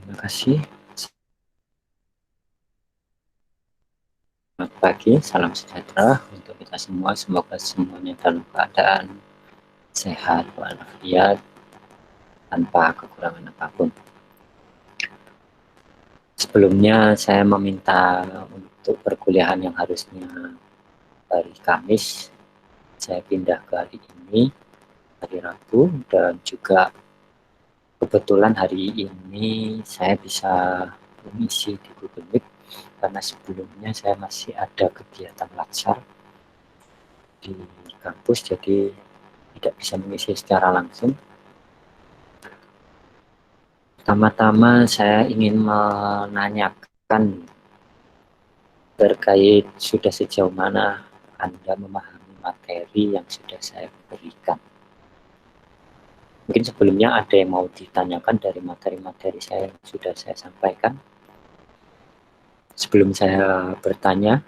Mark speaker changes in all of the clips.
Speaker 1: Terima kasih. Selamat pagi, salam sejahtera untuk kita semua. Semoga semuanya dalam keadaan sehat walafiat tanpa kekurangan apapun. Sebelumnya saya meminta untuk perkuliahan yang harusnya hari Kamis, saya pindah ke hari ini, hari Rabu, dan juga kebetulan hari ini saya bisa mengisi di Google Meet karena sebelumnya saya masih ada kegiatan latsar di kampus, jadi tidak bisa mengisi secara langsung. Pertama-tama saya ingin menanyakan terkait sudah sejauh mana Anda memahami materi yang sudah saya berikan. Mungkin sebelumnya ada yang mau ditanyakan dari materi-materi saya yang sudah saya sampaikan. Sebelum saya bertanya,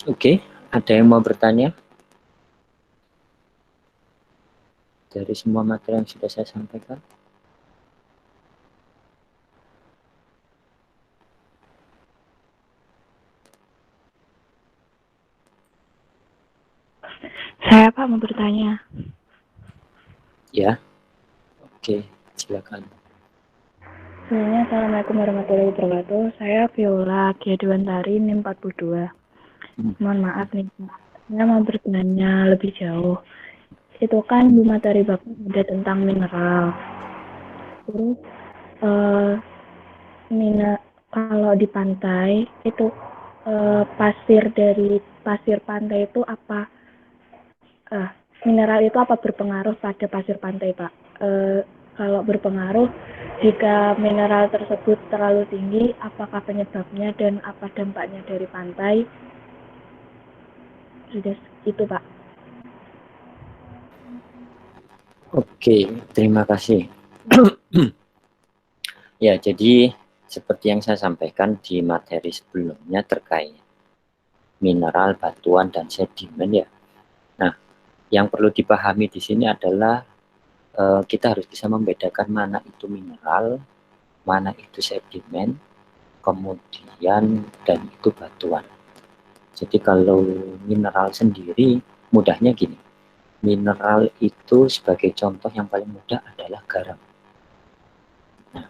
Speaker 1: oke, ada yang mau bertanya? Dari semua materi yang sudah saya sampaikan.
Speaker 2: Saya Pak mau bertanya.
Speaker 1: Ya, oke, silakan.
Speaker 2: Sebelumnya Assalamualaikum warahmatullahi wabarakatuh. Saya Viola Giadwantari NIM 42. Mohon maaf nih Pak. Saya mau bertanya lebih jauh. Itu kan di materi Bapak ada tentang mineral. Terus kalau di pantai itu pasir dari pasir pantai itu apa? Mineral itu apa berpengaruh pada pasir pantai, Pak? Kalau berpengaruh, jika mineral tersebut terlalu tinggi, apakah penyebabnya dan apa dampaknya dari pantai? Sudah itu, Pak.
Speaker 1: Oke, terima kasih. Ya, jadi seperti yang saya sampaikan di materi sebelumnya terkait mineral, batuan, dan sedimen ya. Nah, yang perlu dipahami di sini adalah kita harus bisa membedakan mana itu mineral, mana itu sedimen, kemudian dan itu batuan. Jadi kalau mineral sendiri, mudahnya gini, mineral itu sebagai contoh yang paling mudah adalah garam. Nah,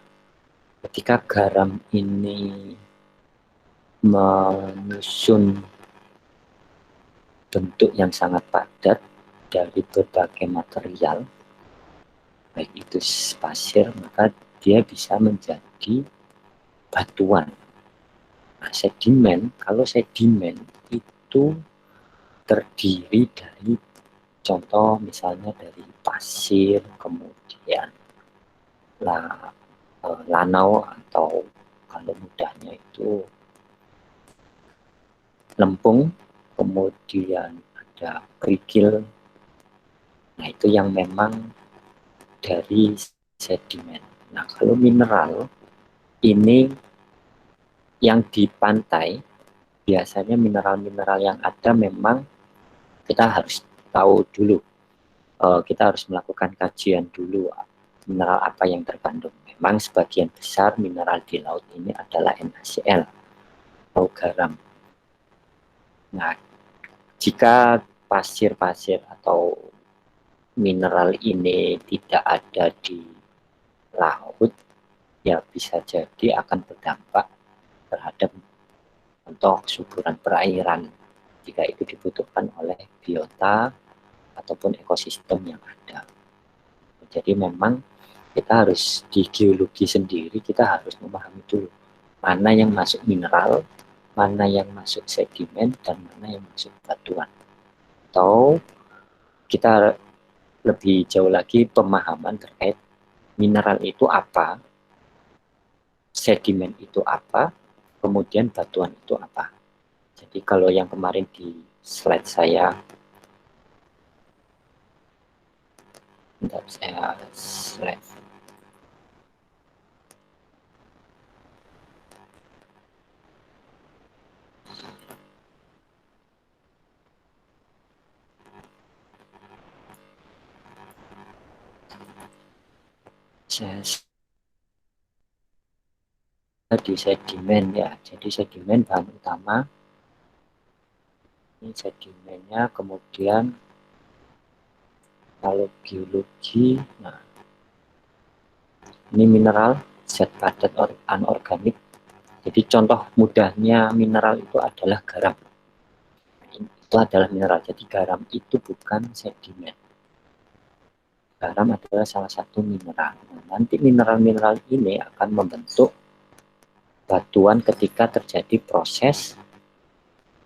Speaker 1: ketika garam ini menyusun bentuk yang sangat padat dari berbagai material, baik itu pasir, maka dia bisa menjadi batuan. Nah, sedimen, kalau sedimen itu terdiri dari contoh misalnya dari pasir, kemudian lanau atau kalau mudahnya itu lempung, kemudian ada kerikil. Nah, itu yang memang dari sedimen. Nah, kalau mineral ini yang di pantai, biasanya mineral-mineral yang ada memang kita harus tahu dulu. Kita harus melakukan kajian dulu mineral apa yang terkandung. Memang sebagian besar mineral di laut ini adalah NaCl atau garam. Nah, jika pasir-pasir atau mineral ini tidak ada di laut, ya bisa jadi akan berdampak terhadap contoh suburan perairan jika itu dibutuhkan oleh biota ataupun ekosistem yang ada. Jadi memang kita harus di geologi sendiri, kita harus memahami dulu mana yang masuk mineral, mana yang masuk sedimen, dan mana yang masuk batuan. Atau kita lebih jauh lagi pemahaman terkait mineral itu apa, sedimen itu apa, kemudian batuan itu apa. Jadi kalau yang kemarin di slide saya, bentar saya slide. Di sedimen ya, jadi sedimen bahan utama, ini sedimennya, kemudian kalau geologi, nah ini mineral, zat padat anorganik. Jadi contoh mudahnya mineral itu adalah garam. Itu adalah mineral, jadi garam itu bukan sedimen. Garam adalah salah satu mineral. Nah, nanti mineral-mineral ini akan membentuk batuan ketika terjadi proses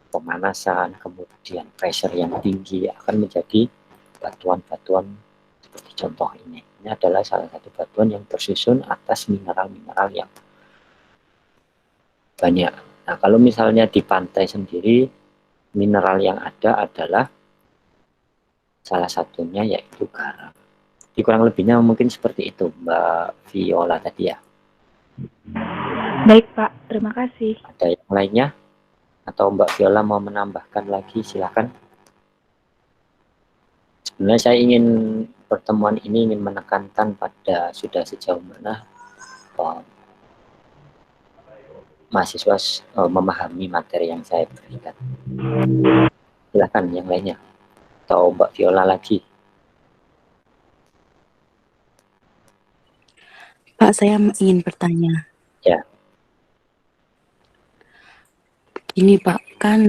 Speaker 1: pemanasan, kemudian pressure yang tinggi akan menjadi batuan-batuan seperti contoh ini. Ini adalah salah satu batuan yang tersusun atas mineral-mineral yang banyak. Nah, kalau misalnya di pantai sendiri, mineral yang ada adalah salah satunya yaitu garam. Jadi kurang lebihnya mungkin seperti itu, Mbak Viola tadi ya.
Speaker 2: Baik, Pak. Terima kasih.
Speaker 1: Ada yang lainnya? Atau Mbak Viola mau menambahkan lagi, silakan. Sebenarnya saya ingin pertemuan ini ingin menekankan pada sudah sejauh mana mahasiswa memahami materi yang saya berikan. Silakan yang lainnya. Atau Mbak Viola lagi.
Speaker 3: Pak, saya ingin bertanya.
Speaker 1: Ya.
Speaker 3: Ini Pak, kan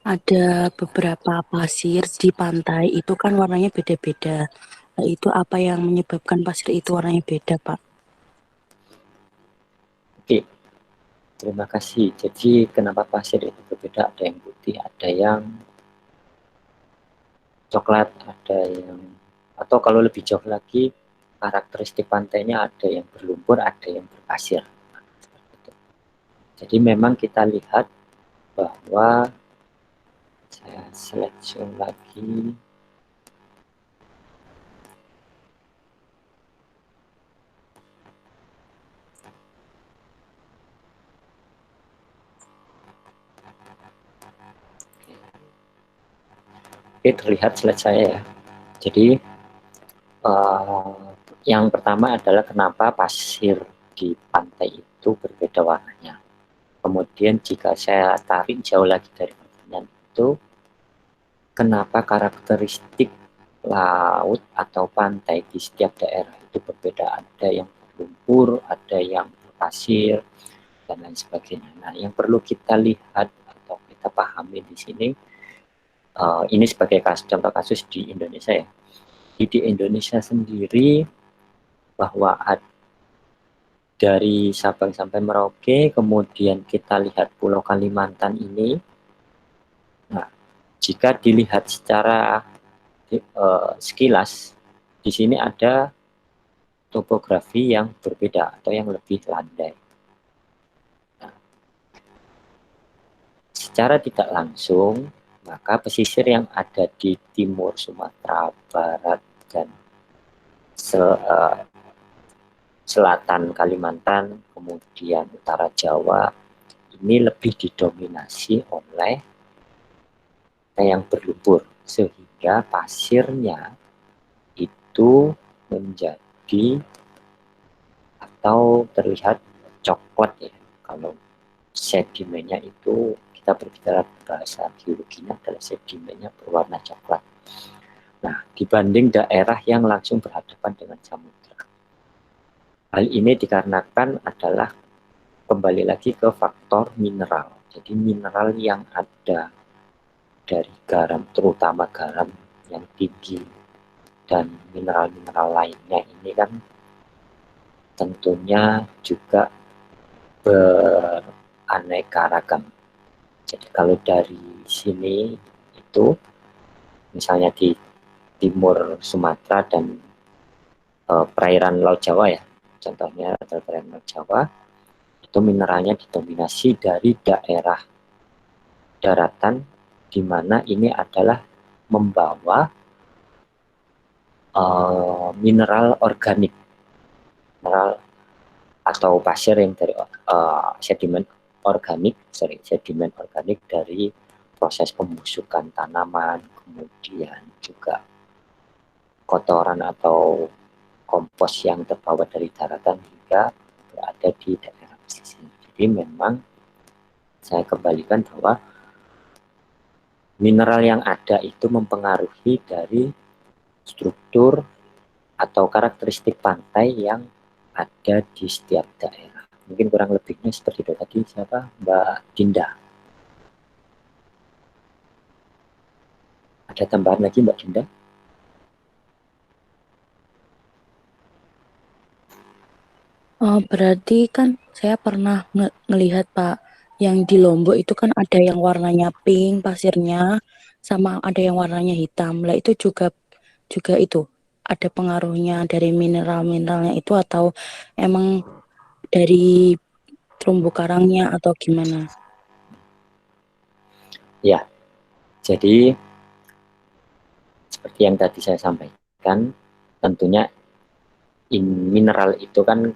Speaker 3: ada beberapa pasir di pantai itu kan warnanya beda-beda. Nah, itu apa yang menyebabkan pasir itu warnanya beda, Pak?
Speaker 1: Oke. Terima kasih. Jadi kenapa pasir itu berbeda? Ada yang putih, ada yang coklat, ada yang, atau kalau lebih jauh lagi karakteristik pantainya ada yang berlumpur, ada yang berpasir. Jadi memang kita lihat bahwa saya seleksi lagi. Oke, terlihat slide saya ya. Jadi yang pertama adalah kenapa pasir di pantai itu berbeda warnanya. Kemudian jika saya tarik jauh lagi dari pertanyaan itu, kenapa karakteristik laut atau pantai di setiap daerah itu berbeda? Ada yang berlumpur, ada yang berpasir, dan lain sebagainya. Nah, yang perlu kita lihat atau kita pahami di sini, ini sebagai contoh kasus di Indonesia ya. Di Indonesia sendiri bahwa dari Sabang sampai Merauke, kemudian kita lihat Pulau Kalimantan ini. Nah, jika dilihat secara sekilas, di sini ada topografi yang berbeda atau yang lebih landai. Nah, secara tidak langsung, maka pesisir yang ada di timur Sumatera Barat dan selatan Kalimantan, kemudian utara Jawa, ini lebih didominasi oleh yang berlumpur, sehingga pasirnya itu menjadi atau terlihat coklat ya. Kalau sedimennya itu kita berbicara bahasa geologinya adalah sedimennya berwarna coklat. Nah, dibanding daerah yang langsung berhadapan dengan samudra. Hal ini dikarenakan adalah kembali lagi ke faktor mineral. Jadi mineral yang ada dari garam, terutama garam yang tinggi dan mineral-mineral lainnya ini kan tentunya juga beraneka ragam. Jadi kalau dari sini itu misalnya di timur Sumatera dan perairan Laut Jawa ya, contohnya perairan Laut Jawa, itu mineralnya didominasi dari daerah daratan, di mana ini adalah membawa mineral organik, mineral atau pasir yang dari sedimen organik dari proses pembusukan tanaman, kemudian juga kotoran atau kompos yang terbawa dari daratan hingga berada di daerah pesisir. Jadi memang saya kembalikan bahwa mineral yang ada itu mempengaruhi dari struktur atau karakteristik pantai yang ada di setiap daerah. Mungkin kurang lebihnya seperti itu tadi, siapa? Mbak Dinda. Ada tambahan lagi Mbak Dinda?
Speaker 3: Berarti kan saya pernah ngelihat Pak, yang di Lombok itu kan ada yang warnanya pink pasirnya, sama ada yang warnanya hitam. Lah itu juga itu ada pengaruhnya dari mineral-mineralnya itu, atau emang dari terumbu karangnya atau gimana?
Speaker 1: Ya, jadi seperti yang tadi saya sampaikan, tentunya mineral itu kan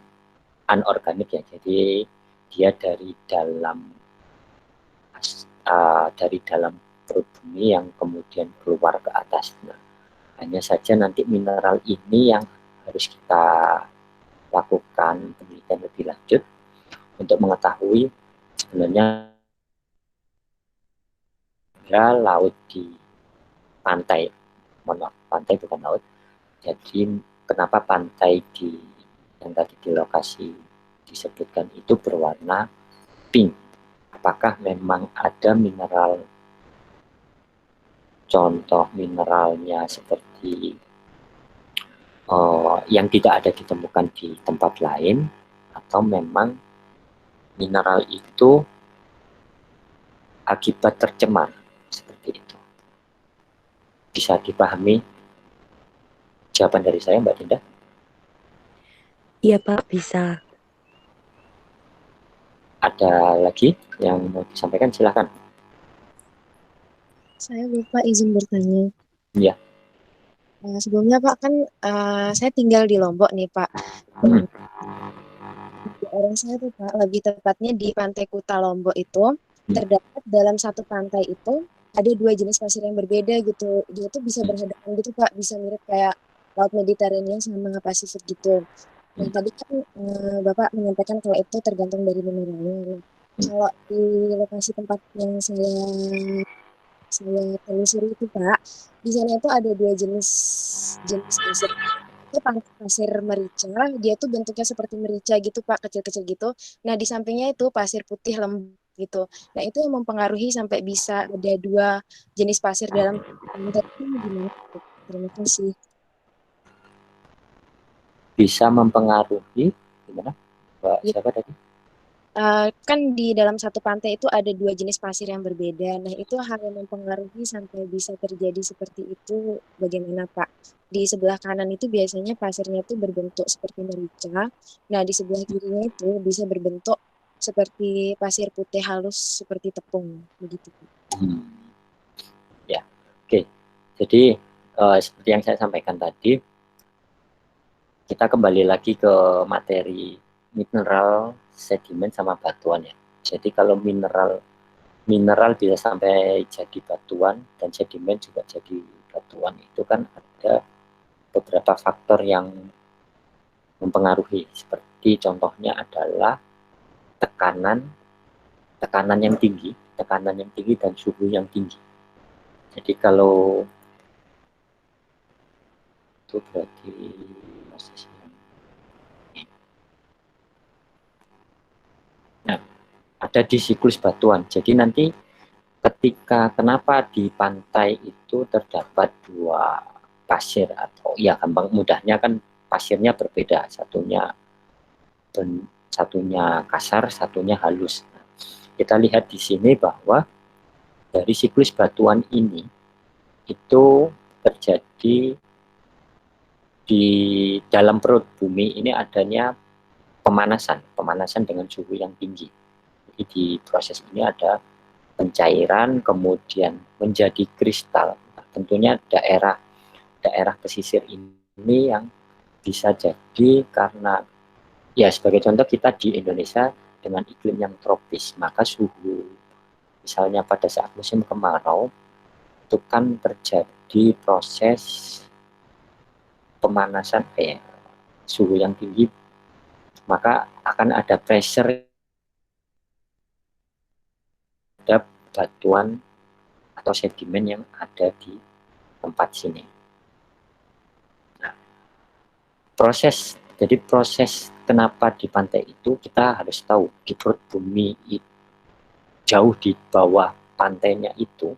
Speaker 1: anorganik ya, jadi dia dari dalam perut bumi yang kemudian keluar ke atas. Nah, hanya saja nanti mineral ini yang harus kita lakukan penelitian lebih lanjut untuk mengetahui sebenarnya laut di pantai, pantai bukan laut. Jadi kenapa pantai yang tadi di lokasi disebutkan itu berwarna pink? Apakah memang ada mineral, contoh mineralnya seperti yang tidak ada ditemukan di tempat lain, atau memang mineral itu akibat tercemar seperti itu? Bisa dipahami jawaban dari saya, Mbak Dinda?
Speaker 3: Iya Pak, bisa.
Speaker 1: Ada lagi yang mau disampaikan? Silakan.
Speaker 4: Saya lupa izin bertanya.
Speaker 1: Iya.
Speaker 4: Sebelumnya Pak, kan saya tinggal di Lombok nih Pak. Di daerah saya tuh Pak, lebih tepatnya di Pantai Kuta Lombok itu, terdapat dalam satu pantai itu ada dua jenis pasir yang berbeda gitu. Dia tuh bisa berhadapan gitu Pak, bisa mirip kayak Laut Mediterania sama Pasifik gitu. Nah tadi kan Bapak menyampaikan kalau itu tergantung dari mineralnya. Kalau di lokasi tempat yang saya telusuri itu Pak, di sana itu ada dua jenis pasir. Itu pasir merica, dia tuh bentuknya seperti merica gitu Pak, kecil-kecil gitu. Nah di sampingnya itu pasir putih lembut gitu. Nah itu yang mempengaruhi sampai bisa ada dua jenis pasir dalam pantai itu gimana? Terima kasih.
Speaker 1: Bisa mempengaruhi gimana? Mbak
Speaker 4: Ya,
Speaker 1: siapa tadi?
Speaker 4: kan di dalam satu pantai itu ada dua jenis pasir yang berbeda. Nah, itu hal yang mempengaruhi sampai bisa terjadi seperti itu. Bagaimana, Pak? Di sebelah kanan itu biasanya pasirnya itu berbentuk seperti merica. Nah, di sebelah kirinya itu bisa berbentuk seperti pasir putih halus seperti tepung, begitu.
Speaker 1: Ya, oke. Jadi seperti yang saya sampaikan tadi, kita kembali lagi ke materi mineral, sedimen sama batuan ya. Jadi kalau mineral bisa sampai jadi batuan dan sedimen juga jadi batuan, itu kan ada beberapa faktor yang mempengaruhi. Seperti contohnya adalah tekanan yang tinggi, dan suhu yang tinggi. Jadi kalau itu berarti ada di siklus batuan. Jadi nanti kenapa di pantai itu terdapat dua pasir, atau ya gampang mudahnya kan pasirnya berbeda, satunya kasar, satunya halus. Kita lihat di sini bahwa dari siklus batuan ini itu terjadi di dalam perut bumi ini adanya pemanasan dengan suhu yang tinggi. Jadi di proses ini ada pencairan, kemudian menjadi kristal. Nah, tentunya daerah pesisir ini yang bisa jadi karena, ya sebagai contoh kita di Indonesia dengan iklim yang tropis, maka suhu misalnya pada saat musim kemarau itu kan terjadi proses pemanasan suhu yang tinggi, maka akan ada pressure terhadap batuan atau sedimen yang ada di tempat sini. Nah, jadi proses kenapa di pantai itu kita harus tahu di perut bumi jauh di bawah pantainya itu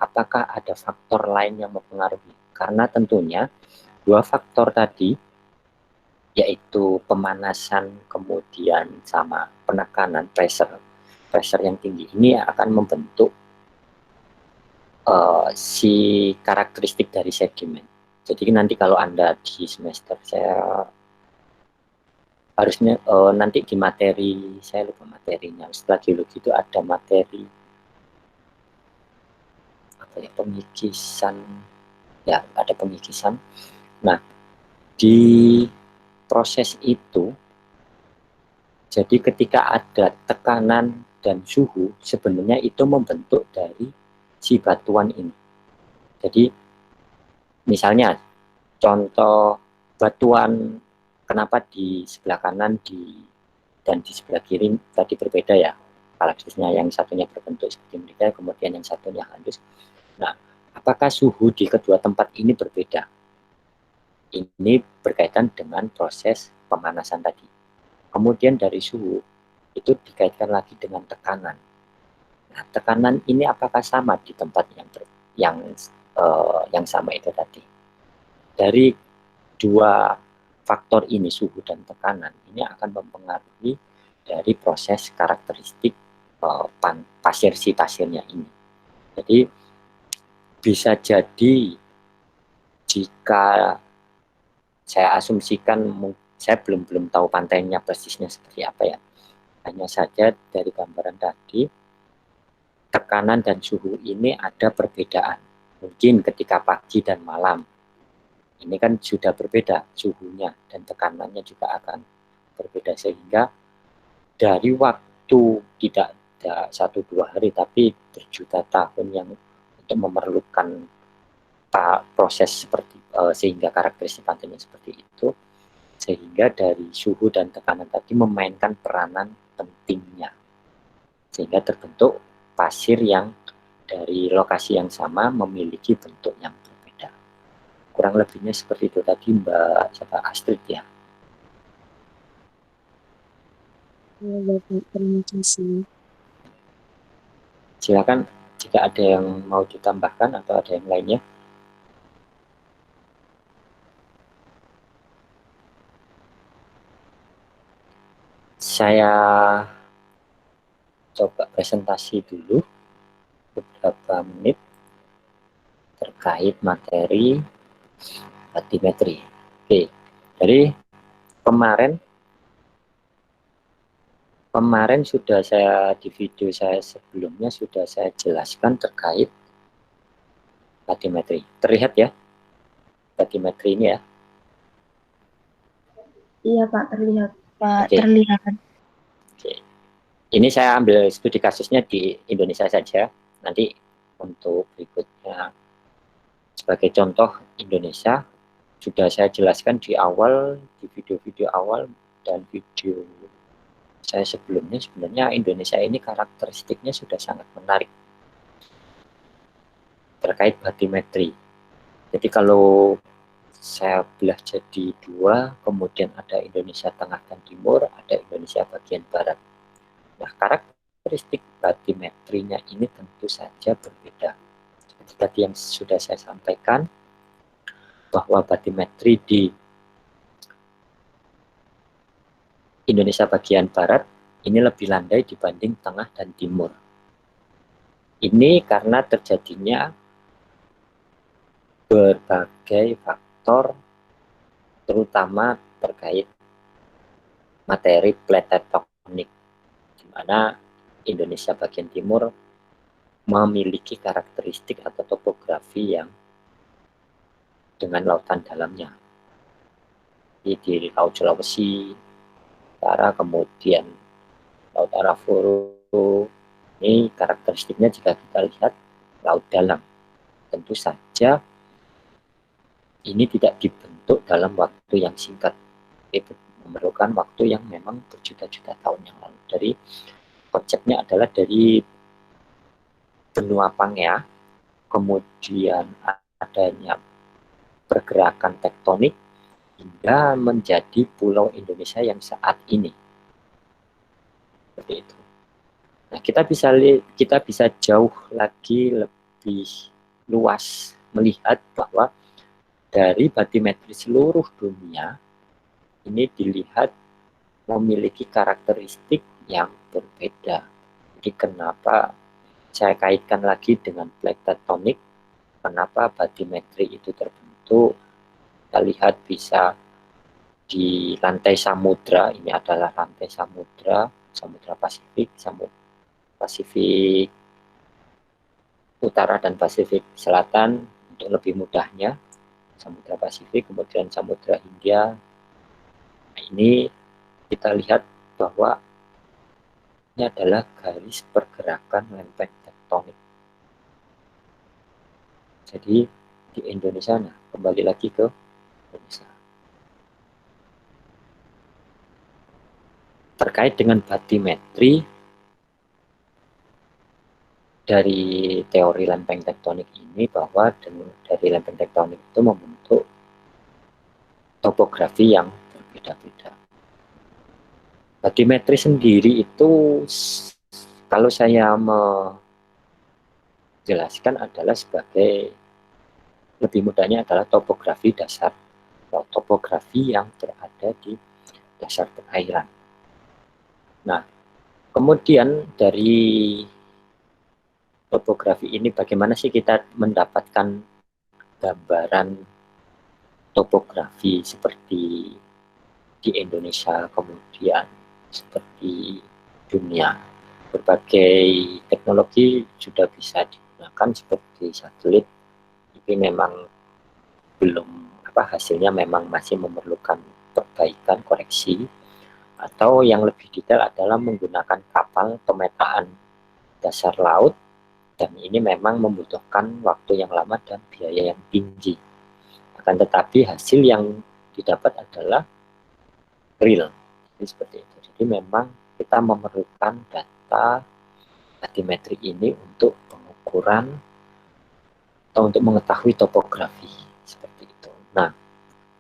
Speaker 1: apakah ada faktor lain yang mempengaruhi? Karena tentunya dua faktor tadi, yaitu pemanasan kemudian sama penekanan pressure yang tinggi ini akan membentuk si karakteristik dari sedimen. Jadi nanti kalau Anda di semester, saya harusnya nanti di materi, saya lupa materinya, setelah geologi itu ada materi apa ya, pengikisan, ya ada pengikisan. Nah, di proses itu, jadi ketika ada tekanan dan suhu, sebenarnya itu membentuk dari si batuan ini. Jadi misalnya contoh batuan, kenapa di sebelah kanan dan di sebelah kiri tadi berbeda ya, karakteristiknya, yang satunya berbentuk seperti mereka, kemudian yang satunya halus. Nah, apakah suhu di kedua tempat ini berbeda? Ini berkaitan dengan proses pemanasan tadi. Kemudian dari suhu itu dikaitkan lagi dengan tekanan. Nah, tekanan ini apakah sama di tempat yang sama itu tadi? Dari dua faktor ini, suhu dan tekanan, ini akan mempengaruhi dari proses karakteristik pasirnya ini. Jadi bisa jadi jika saya asumsikan, saya belum tahu pantainya persisnya seperti apa ya, hanya saja dari gambaran tadi tekanan dan suhu ini ada perbedaan. Mungkin ketika pagi dan malam ini kan sudah berbeda suhunya dan tekanannya juga akan berbeda, sehingga dari waktu tidak ada 1-2 hari tapi berjuta tahun yang untuk memerlukan proses seperti sehingga karakteristik pantainya seperti itu, sehingga dari suhu dan tekanan tadi memainkan peranan pentingnya sehingga terbentuk pasir yang dari lokasi yang sama memiliki bentuk yang berbeda. Kurang lebihnya seperti itu tadi Mbak Astrid ya.
Speaker 4: Terima kasih.
Speaker 1: Silakan jika ada yang mau ditambahkan atau ada yang lainnya. Saya coba presentasi dulu beberapa menit terkait materi batimetri. Oke, jadi kemarin sudah di video saya sebelumnya sudah saya jelaskan terkait batimetri. Terlihat ya batimetri ini ya?
Speaker 2: Iya Pak, terlihat. Pak,
Speaker 1: Oke.
Speaker 2: terlihat.
Speaker 1: Oke. Ini saya ambil studi kasusnya di Indonesia saja. Nanti untuk berikutnya sebagai contoh Indonesia sudah saya jelaskan di awal, di video-video awal dan video saya sebelumnya. Sebenarnya Indonesia ini karakteristiknya sudah sangat menarik terkait batimetri. Jadi kalau saya belah jadi dua, kemudian ada Indonesia Tengah dan Timur, ada Indonesia bagian Barat. Nah, karakteristik batimetrinya ini tentu saja berbeda. Seperti tadi yang sudah saya sampaikan, bahwa batimetri di Indonesia bagian Barat ini lebih landai dibanding Tengah dan Timur. Ini karena terjadinya berbagai faktor, terutama terkait materi plate tektonik, di mana Indonesia bagian timur memiliki karakteristik atau topografi yang dengan lautan dalamnya. Di Laut Sulawesi Utara, kemudian Laut Arafuru, ini karakteristiknya jika kita lihat laut dalam. Tentu saja ini tidak dibentuk dalam waktu yang singkat. Itu memerlukan waktu yang memang berjuta-juta tahun yang lalu. Dari konsepnya adalah dari benua Pangea, kemudian adanya pergerakan tektonik hingga menjadi pulau Indonesia yang saat ini. Seperti itu. Nah, kita bisa jauh lagi lebih luas melihat bahwa dari batimetri seluruh dunia ini dilihat memiliki karakteristik yang berbeda. Jadi kenapa saya kaitkan lagi dengan plate tektonik, kenapa batimetri itu terbentuk? Kita lihat bisa di lantai samudra, ini adalah lantai samudra Pasifik, Pasifik Utara dan Pasifik Selatan untuk lebih mudahnya, Samudra Pasifik, kemudian Samudra Hindia. Nah, ini kita lihat bahwa ini adalah garis pergerakan lempeng tektonik. Jadi di Indonesia, nah kembali lagi ke Indonesia. Terkait dengan batimetri, dari teori lempeng tektonik ini bahwa dari lempeng tektonik itu membentuk topografi yang berbeda-beda. Batimetri sendiri itu kalau saya menjelaskan adalah sebagai, lebih mudahnya adalah topografi dasar atau topografi yang berada di dasar perairan. Nah, kemudian dari topografi ini bagaimana sih kita mendapatkan gambaran topografi seperti di Indonesia, kemudian seperti dunia. Berbagai teknologi sudah bisa digunakan seperti satelit, tapi memang belum hasilnya memang masih memerlukan perbaikan, koreksi, atau yang lebih detail adalah menggunakan kapal pemetaan dasar laut, dan ini memang membutuhkan waktu yang lama dan biaya yang tinggi. Akan tetapi hasil yang didapat adalah real. Jadi seperti itu. Jadi memang kita memerlukan data batimetri ini untuk pengukuran atau untuk mengetahui topografi seperti itu. Nah,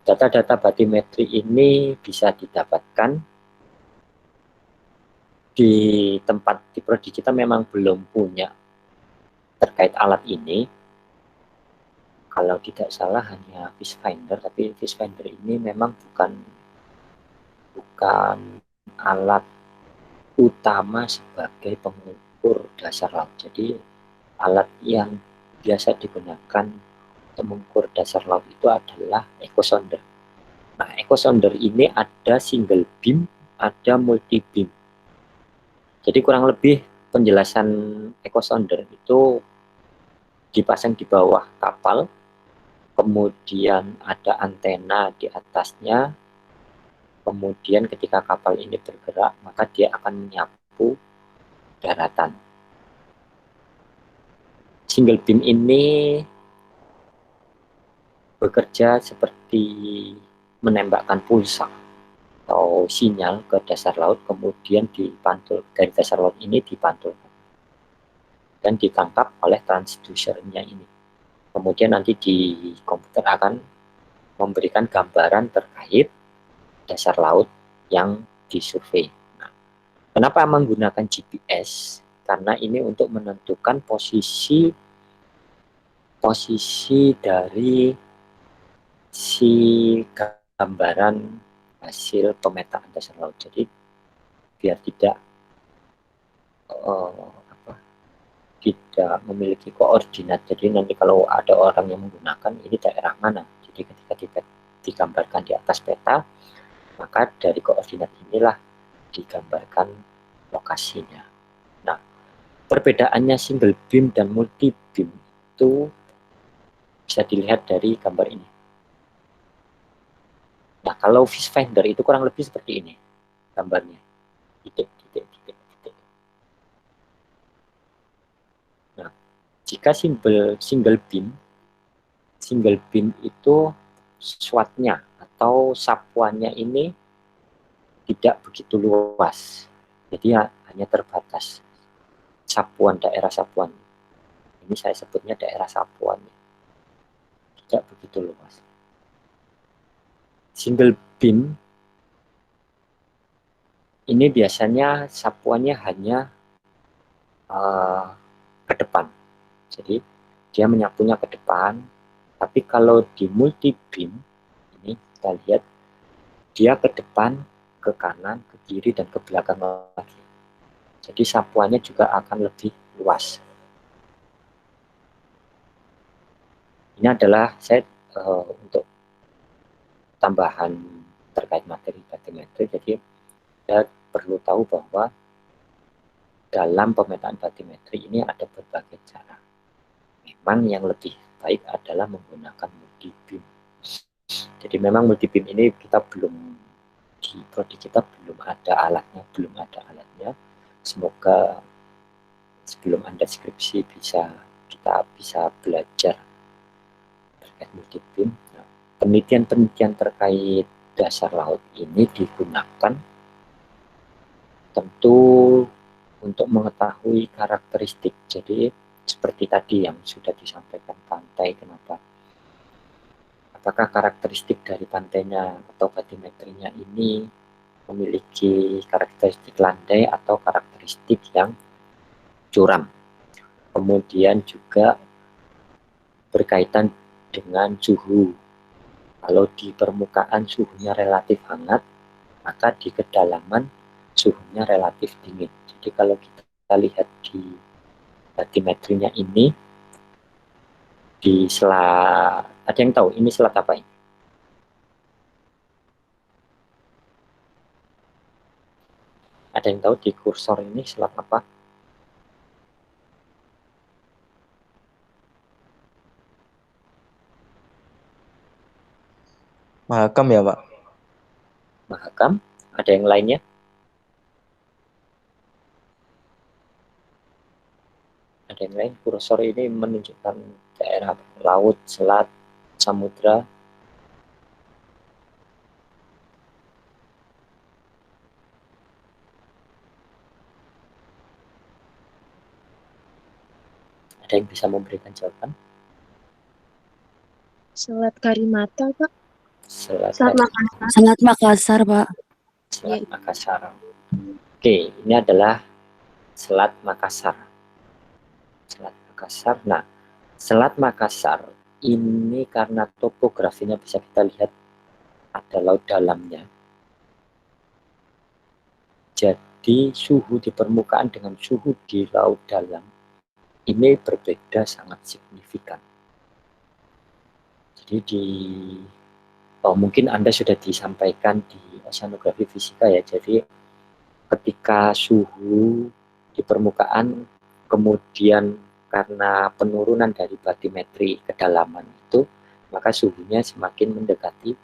Speaker 1: data-data batimetri ini bisa didapatkan di tempat di prodi kita memang belum punya terkait alat ini. Kalau tidak salah hanya Fishfinder, tapi Fishfinder ini memang bukan alat utama sebagai pengukur dasar laut. Jadi alat yang biasa digunakan untuk mengukur dasar laut itu adalah echosonder. Nah, echosonder ini ada single beam, ada multi beam. Jadi kurang lebih penjelasan echosonder itu dipasang di bawah kapal, kemudian ada antena di atasnya, kemudian ketika kapal ini bergerak, maka dia akan menyapu daratan. Single beam ini bekerja seperti menembakkan pulsa atau sinyal ke dasar laut, kemudian dipantul dari dasar laut ini dipantulkan dan ditangkap oleh transducernya ini. Kemudian nanti di komputer akan memberikan gambaran terkait dasar laut yang disurvei. Nah, kenapa menggunakan GPS? Karena ini untuk menentukan posisi dari si gambaran hasil pemetaan dasar laut. Jadi biar tidak tidak memiliki koordinat. Jadi nanti kalau ada orang yang menggunakan ini daerah mana, jadi ketika digambarkan di atas peta, maka dari koordinat inilah digambarkan lokasinya. Nah, perbedaannya single beam dan multi beam itu bisa dilihat dari gambar ini. Nah, kalau viewfinder itu kurang lebih seperti ini gambarnya. Titik. Nah, jika single beam itu SWOT-nya atau sapuannya ini tidak begitu luas. Jadi hanya terbatas daerah sapuan. Ini saya sebutnya daerah sapuan. Tidak begitu luas. Single beam ini biasanya sapuannya hanya ke depan. Jadi dia menyapunya ke depan. Tapi kalau di multi beam ini kita lihat dia ke depan, ke kanan, ke kiri, dan ke belakang lagi. Jadi sapuannya juga akan lebih luas. Ini adalah saya untuk tambahan terkait materi batimetri. Jadi kita perlu tahu bahwa dalam pemetaan batimetri ini ada berbagai cara. Memang yang lebih baik adalah menggunakan multi beam. Jadi memang multi beam ini kita belum di prodi kita belum ada alatnya. Semoga sebelum Anda skripsi kita bisa belajar terkait multi beam. Nah, penelitian terkait dasar laut ini digunakan tentu untuk mengetahui karakteristik. Jadi seperti tadi yang sudah disampaikan pantai, apakah karakteristik dari pantainya atau batimetrinya ini memiliki karakteristik landai atau karakteristik yang curam. Kemudian juga berkaitan dengan suhu. Kalau di permukaan suhunya relatif hangat, maka di kedalaman suhunya relatif dingin. Jadi kalau kita lihat di batimetrinya ini, di selat, ada yang tahu ini selat apa ini? Ada yang tahu di kursor ini selat apa?
Speaker 5: Mahakam ya, Pak?
Speaker 1: Mahakam. Ada yang lainnya? Ada yang lain? Kursor ini menunjukkan daerah laut, selat, samudra. Ada yang bisa memberikan jawaban?
Speaker 4: Selat Karimata, Pak.
Speaker 1: Selat
Speaker 3: Makassar, Pak.
Speaker 1: Selat Makassar. Oke, ini adalah Selat Makassar. Selat Makassar. Nah, Selat Makassar ini karena topografinya bisa kita lihat ada laut dalamnya. Jadi suhu di permukaan dengan suhu di laut dalam ini berbeda sangat signifikan. Jadi mungkin Anda sudah disampaikan di oceanografi fisika ya. Jadi ketika suhu di permukaan kemudian karena penurunan dari batimetri kedalaman itu, maka suhunya semakin mendekati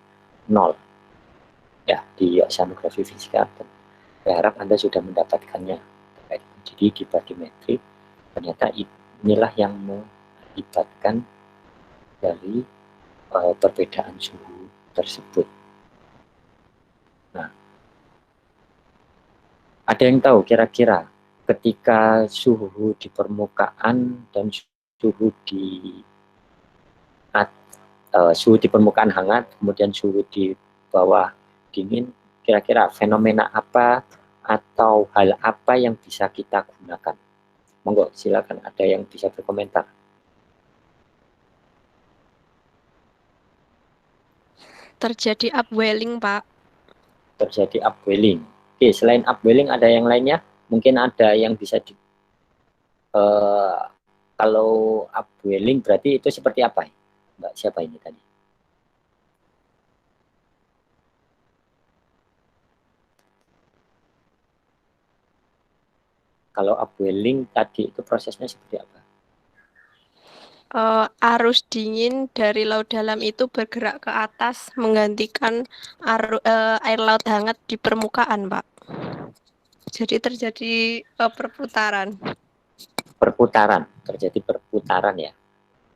Speaker 1: 0. Ya, di oceanografi fisika. Saya harap Anda sudah mendapatkannya. Jadi di batimetri ternyata inilah yang mengakibatkan dari perbedaan suhu tersebut. Nah, ada yang tahu kira-kira ketika suhu di permukaan dan suhu di permukaan hangat, kemudian suhu di bawah dingin, kira-kira fenomena apa atau hal apa yang bisa kita gunakan? Monggo, silakan ada yang bisa berkomentar.
Speaker 6: Terjadi upwelling, Pak.
Speaker 1: Terjadi upwelling. Oke, selain upwelling ada yang lainnya? Mungkin ada yang bisa Kalau upwelling berarti itu seperti apa? Mbak siapa ini tadi? Kalau upwelling tadi itu prosesnya seperti apa?
Speaker 6: Arus dingin dari laut dalam itu bergerak ke atas menggantikan air laut hangat di permukaan, Pak. Jadi terjadi perputaran.
Speaker 1: Perputaran, terjadi perputaran ya?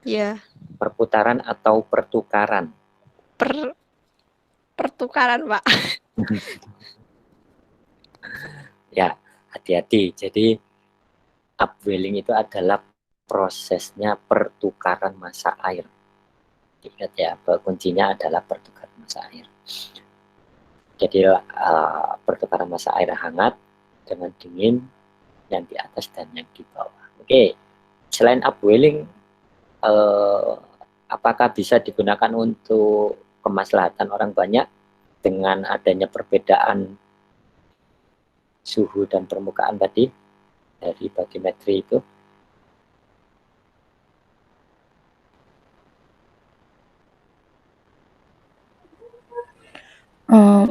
Speaker 6: Ya,
Speaker 1: Perputaran atau pertukaran?
Speaker 6: pertukaran, Pak.
Speaker 1: Ya, hati-hati. Jadi upwelling itu adalah prosesnya pertukaran massa air. Ingat ya, kuncinya adalah pertukaran massa air. Jadi pertukaran massa air hangat dengan dingin yang di atas dan yang di bawah. Oke, selain upwelling, apakah bisa digunakan untuk kemaslahatan orang banyak dengan adanya perbedaan suhu dan permukaan tadi dari bathymetri itu?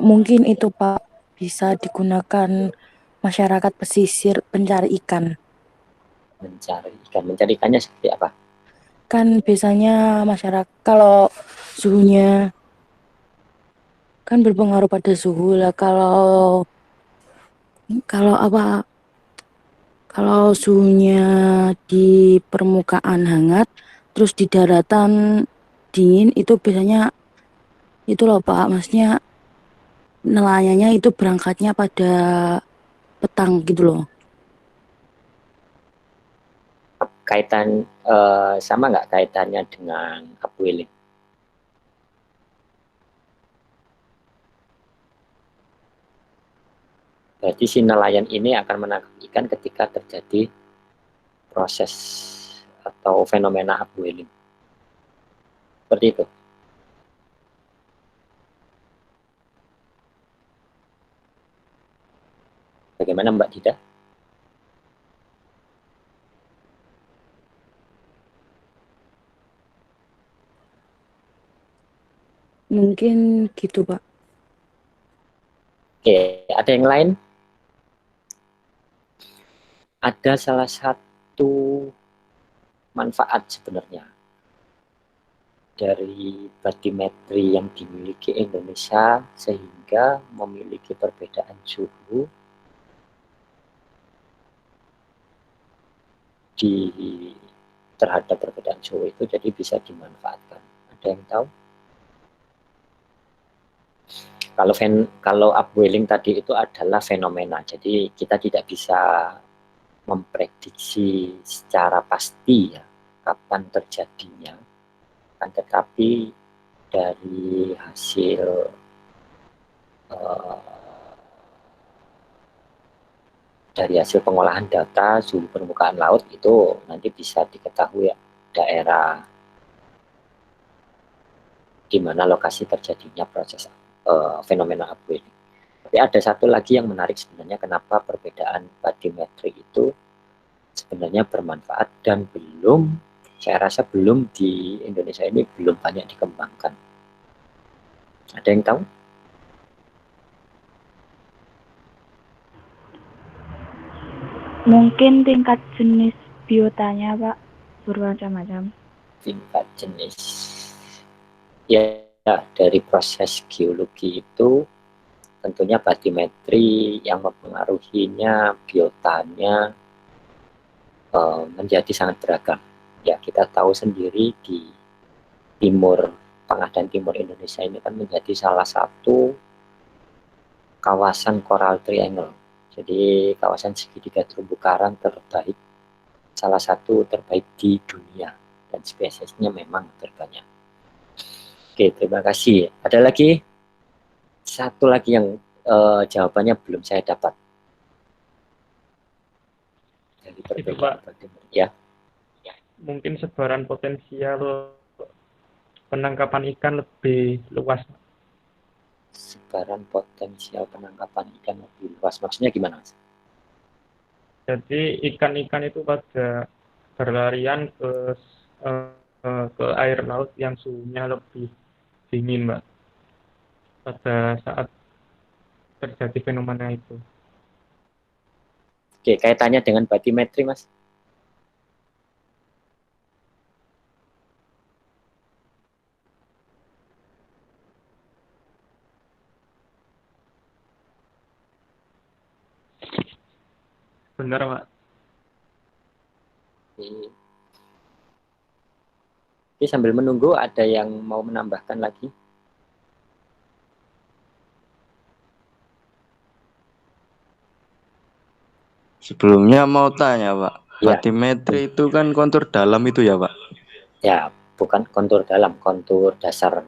Speaker 3: Mungkin itu Pak bisa digunakan masyarakat pesisir pencari ikan.
Speaker 1: Mencari ikannya seperti apa?
Speaker 3: Kan biasanya masyarakat kalau suhunya kan berpengaruh pada suhu lah. Kalau apa? Kalau suhunya di permukaan hangat, terus di daratan dingin itu biasanya itu loh Pak, maksudnya nelayannya itu berangkatnya pada petang gitu loh.
Speaker 1: Kaitan sama nggak kaitannya dengan upwelling? Berarti si nelayan ini akan menangkap ikan ketika terjadi proses atau fenomena upwelling. Seperti itu. Bagaimana Mbak Dida?
Speaker 3: Mungkin gitu Pak.
Speaker 1: Oke, ada yang lain? Ada salah satu manfaat sebenarnya dari bathymetri yang dimiliki Indonesia sehingga memiliki perbedaan suhu terhadap perbedaan suhu itu jadi bisa dimanfaatkan. Ada yang tahu? Kalau upwelling tadi itu adalah fenomena, jadi kita tidak bisa memprediksi secara pasti ya kapan terjadinya, kan tetapi dari hasil pengolahan data suhu permukaan laut itu nanti bisa diketahui ya, daerah di mana lokasi terjadinya proses fenomena upwelling. Tapi ada satu lagi yang menarik sebenarnya, kenapa perbedaan bathymetri itu sebenarnya bermanfaat dan saya rasa belum di Indonesia ini belum banyak dikembangkan. Ada yang tahu?
Speaker 2: Mungkin tingkat jenis biotanya, Pak, bermacam-macam.
Speaker 1: Tingkat jenis. Ya, dari proses geologi itu tentunya bathymetri yang mempengaruhinya biotanya menjadi sangat beragam. Ya, kita tahu sendiri di timur tengah dan timur Indonesia ini kan menjadi salah satu kawasan coral triangle. Jadi kawasan segitiga terumbu karang terbaik, salah satu terbaik di dunia dan spesiesnya memang terbanyak. Oke, terima kasih. Ada lagi satu lagi yang jawabannya belum saya dapat. Dari
Speaker 5: Itu Pak,
Speaker 1: ya.
Speaker 5: mungkin sebaran potensial penangkapan ikan lebih luas.
Speaker 1: Sebaran potensial penangkapan ikan lebih luas. Maksudnya gimana, Mas?
Speaker 5: Jadi ikan-ikan itu pada berlarian ke air laut yang suhunya lebih dingin, Mbak, pada saat terjadi fenomena itu.
Speaker 1: Oke, kaitannya dengan batimetri, Mas.
Speaker 5: Benar, Pak.
Speaker 1: Oke, sambil menunggu ada yang mau menambahkan lagi?
Speaker 7: Sebelumnya mau tanya, Pak.
Speaker 1: Ya.
Speaker 7: Batimetri itu kan kontur dalam itu ya, Pak?
Speaker 1: Ya, bukan kontur dalam, kontur dasar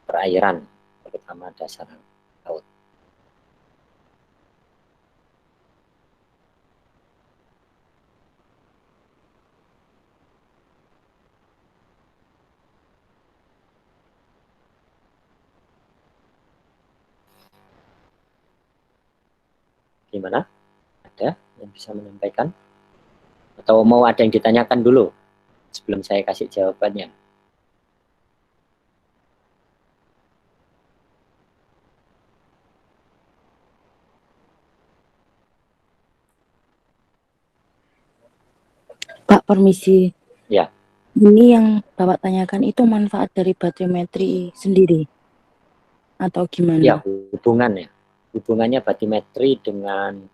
Speaker 1: perairan, terutama dasar laut. Gimana? Ada yang bisa menyampaikan? Atau mau ada yang ditanyakan dulu sebelum saya kasih jawabannya?
Speaker 3: Pak, permisi.
Speaker 1: Ya.
Speaker 3: Ini yang Bapak tanyakan itu manfaat dari batimetri sendiri atau gimana?
Speaker 1: Ya, hubungannya batimetri dengan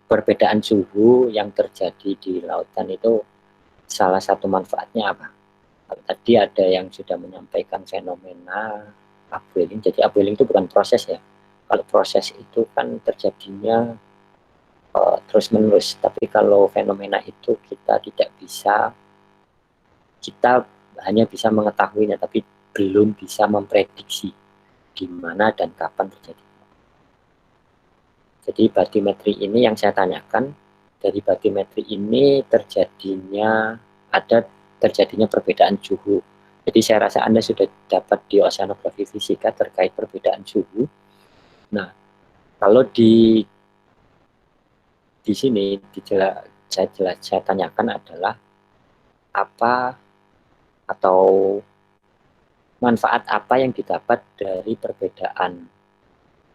Speaker 1: perbedaan suhu yang terjadi di lautan itu salah satu manfaatnya apa? Tadi ada yang sudah menyampaikan fenomena upwelling. Jadi upwelling itu bukan proses ya. Kalau proses itu kan terjadinya terus menerus. Tapi kalau fenomena itu kita hanya bisa mengetahuinya, tapi belum bisa memprediksi di mana dan kapan terjadi. Jadi batimetri ini yang saya tanyakan, dari batimetri ini terjadinya perbedaan suhu. Jadi saya rasa Anda sudah dapat di oceanografi fisika terkait perbedaan suhu. Nah, kalau di sini saya tanyakan adalah apa atau manfaat apa yang didapat dari perbedaan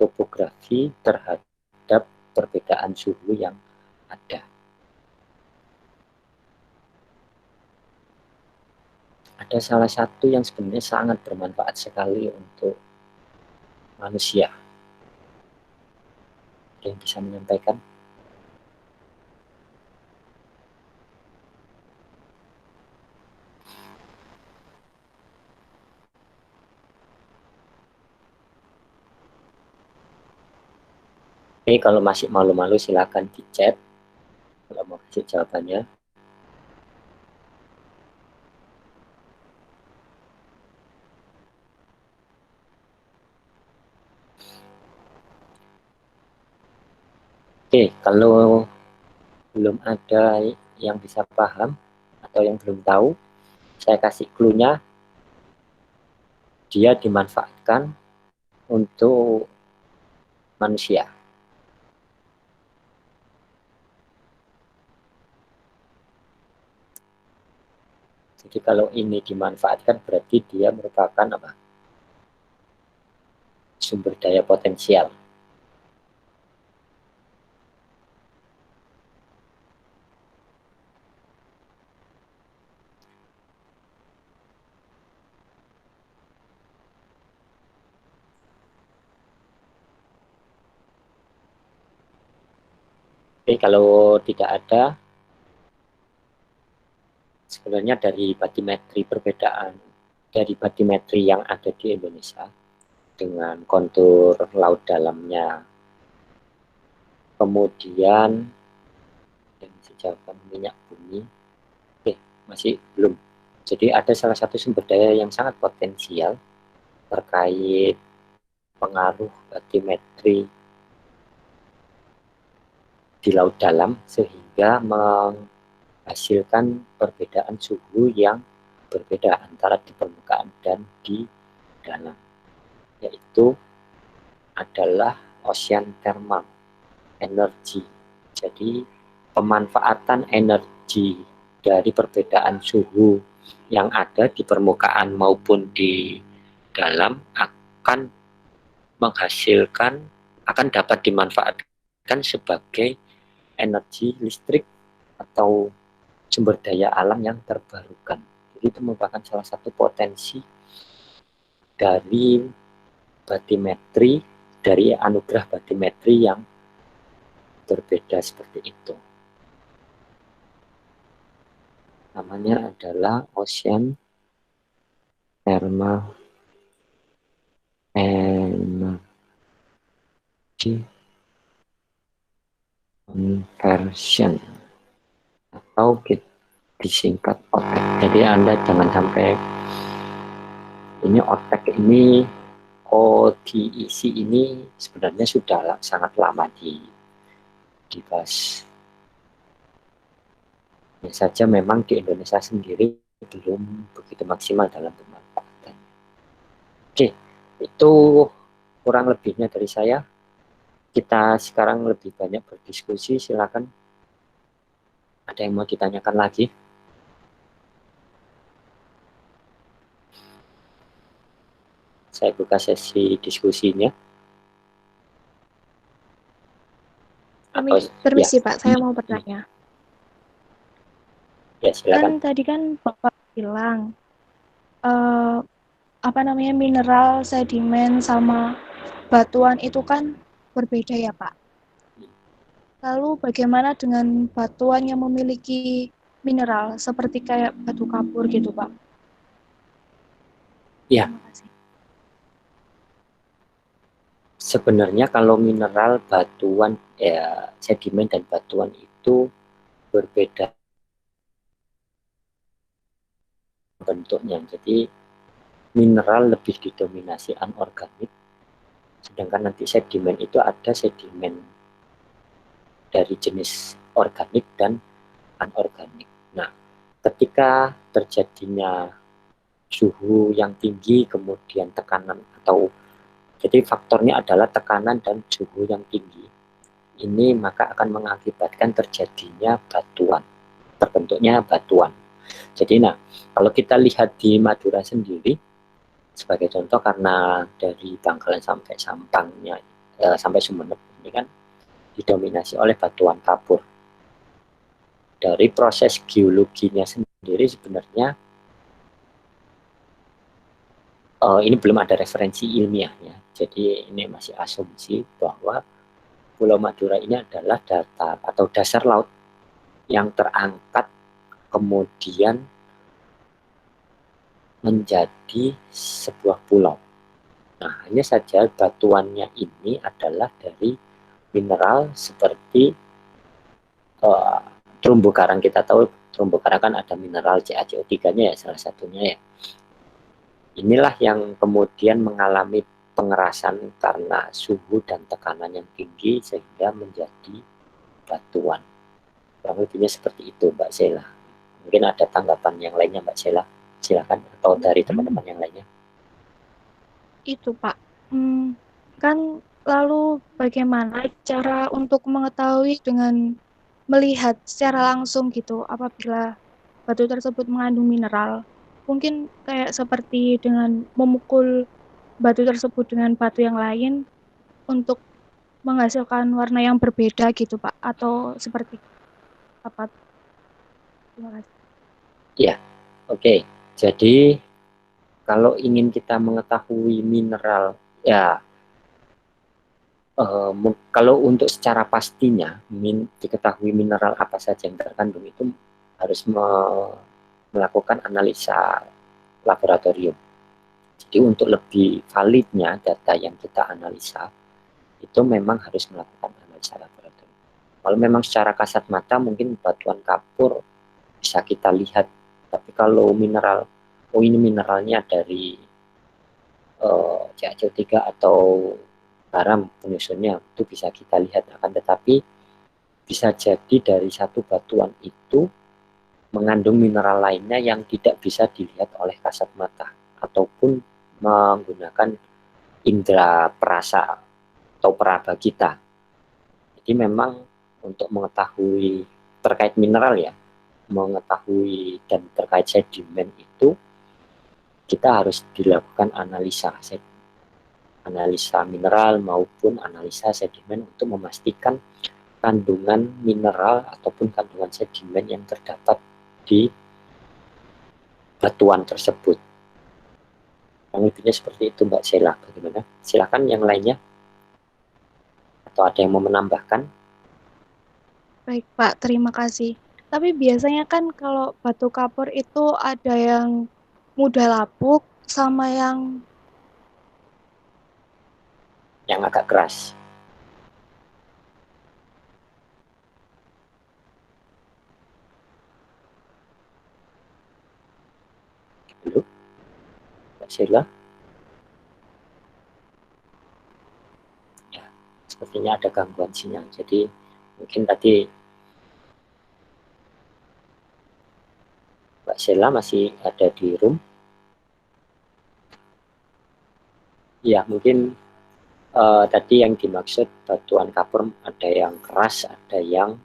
Speaker 1: topografi terhadap perbedaan suhu yang ada. Ada salah satu yang sebenarnya sangat bermanfaat sekali untuk manusia. Ada yang bisa menyampaikan? Oke, kalau masih malu-malu silakan di chat kalau mau kasih jawabannya. Oke, kalau belum ada yang bisa paham atau yang belum tahu, saya kasih clue-nya. Dia dimanfaatkan untuk manusia. Jadi kalau ini dimanfaatkan berarti dia merupakan apa? Sumber daya potensial. Oke, kalau tidak ada, sebenarnya dari batimetri yang ada di Indonesia dengan kontur laut dalamnya, kemudian dan sejauh minyak bumi, masih belum. Jadi ada salah satu sumber daya yang sangat potensial terkait pengaruh batimetri di laut dalam sehingga menghasilkan perbedaan suhu yang berbeda antara di permukaan dan di dalam, yaitu adalah ocean thermal energy. Jadi pemanfaatan energi dari perbedaan suhu yang ada di permukaan maupun di dalam akan dapat dimanfaatkan sebagai energi listrik atau sumber daya alam yang terbarukan. Jadi itu merupakan salah satu potensi dari batimetri, dari anugerah batimetri yang berbeda seperti itu. Namanya adalah Ocean Thermal Energy Conversion, atau disingkat OTEC. Jadi Anda jangan sampai ini OTEC ini, ODEC ini sebenarnya sudah sangat lama dibahas. Ya saja memang di Indonesia sendiri belum begitu maksimal dalam pemanfaatan. Oke, itu kurang lebihnya dari saya. Kita sekarang lebih banyak berdiskusi, silakan. Ada yang mau ditanyakan lagi? Saya buka sesi diskusinya.
Speaker 2: Permisi Pak, saya mau bertanya.
Speaker 1: Ya, silakan.
Speaker 2: Kan tadi kan Bapak bilang mineral, sedimen sama batuan itu kan berbeda ya Pak. Lalu bagaimana dengan batuan yang memiliki mineral seperti kayak batu kapur gitu Pak?
Speaker 1: Ya.
Speaker 2: Terima kasih.
Speaker 1: Sebenarnya kalau mineral, batuan, ya sedimen dan batuan itu berbeda bentuknya. Jadi mineral lebih didominasi anorganik, sedangkan nanti sedimen itu ada sedimen dari jenis organik dan anorganik. Nah, ketika terjadinya suhu yang tinggi, kemudian tekanan atau jadi faktornya adalah tekanan dan suhu yang tinggi. Ini maka akan mengakibatkan terjadinya batuan, terbentuknya batuan. Jadi kalau kita lihat di Madura sendiri, sebagai contoh karena dari Bangkalan sampai Sampangnya, sampai Sumeneb ini kan didominasi oleh batuan kapur. Dari proses geologinya sendiri sebenarnya ini belum ada referensi ilmiahnya, jadi ini masih asumsi bahwa Pulau Madura ini adalah datar atau dasar laut yang terangkat kemudian menjadi sebuah pulau. Nah, hanya saja batuannya ini adalah dari mineral seperti terumbu karang. Kita tahu terumbu karang kan ada mineral CaCO3-nya ya, salah satunya ya. Inilah yang kemudian mengalami pengerasan karena suhu dan tekanan yang tinggi sehingga menjadi batuan. Kurang lebihnya seperti itu, Mbak Sheila. Mungkin ada tanggapan yang lainnya, Mbak Sheila. Silakan, atau dari teman-teman yang lainnya.
Speaker 2: Itu Pak, kan lalu bagaimana cara untuk mengetahui dengan melihat secara langsung gitu apabila batu tersebut mengandung mineral? Mungkin kayak seperti dengan memukul batu tersebut dengan batu yang lain untuk menghasilkan warna yang berbeda gitu Pak, atau seperti apa? Terima kasih.
Speaker 1: Ya, oke. Jadi kalau ingin kita mengetahui mineral, ya kalau untuk secara pastinya diketahui mineral apa saja yang terkandung itu harus melakukan analisa laboratorium. Jadi untuk lebih validnya data yang kita analisa itu memang harus melakukan analisa laboratorium. Kalau memang secara kasat mata mungkin batuan kapur bisa kita lihat, tapi kalau mineral, ini mineralnya dari CaCO3 atau garam penyusunnya, itu bisa kita lihat. Akan tetapi bisa jadi dari satu batuan itu mengandung mineral lainnya yang tidak bisa dilihat oleh kasat mata ataupun menggunakan indera perasa atau peraba kita. Jadi memang untuk mengetahui terkait mineral ya, mengetahui dan terkait sedimen itu kita harus dilakukan analisa mineral maupun analisa sedimen untuk memastikan kandungan mineral ataupun kandungan sedimen yang terdapat di batuan tersebut. Yang lebihnya seperti itu Mbak Sheila. Bagaimana? Silakan yang lainnya. Atau ada yang mau menambahkan?
Speaker 2: Baik Pak, terima kasih. Tapi biasanya kan kalau batu kapur itu ada yang mudah lapuk sama yang
Speaker 1: agak keras. Dulu, Mbak Sheila. Ya, sepertinya ada gangguan sinyal. Jadi mungkin tadi Mbak Sheila masih ada di room. Ya, mungkin tadi yang dimaksud batuan kapur ada yang keras, ada yang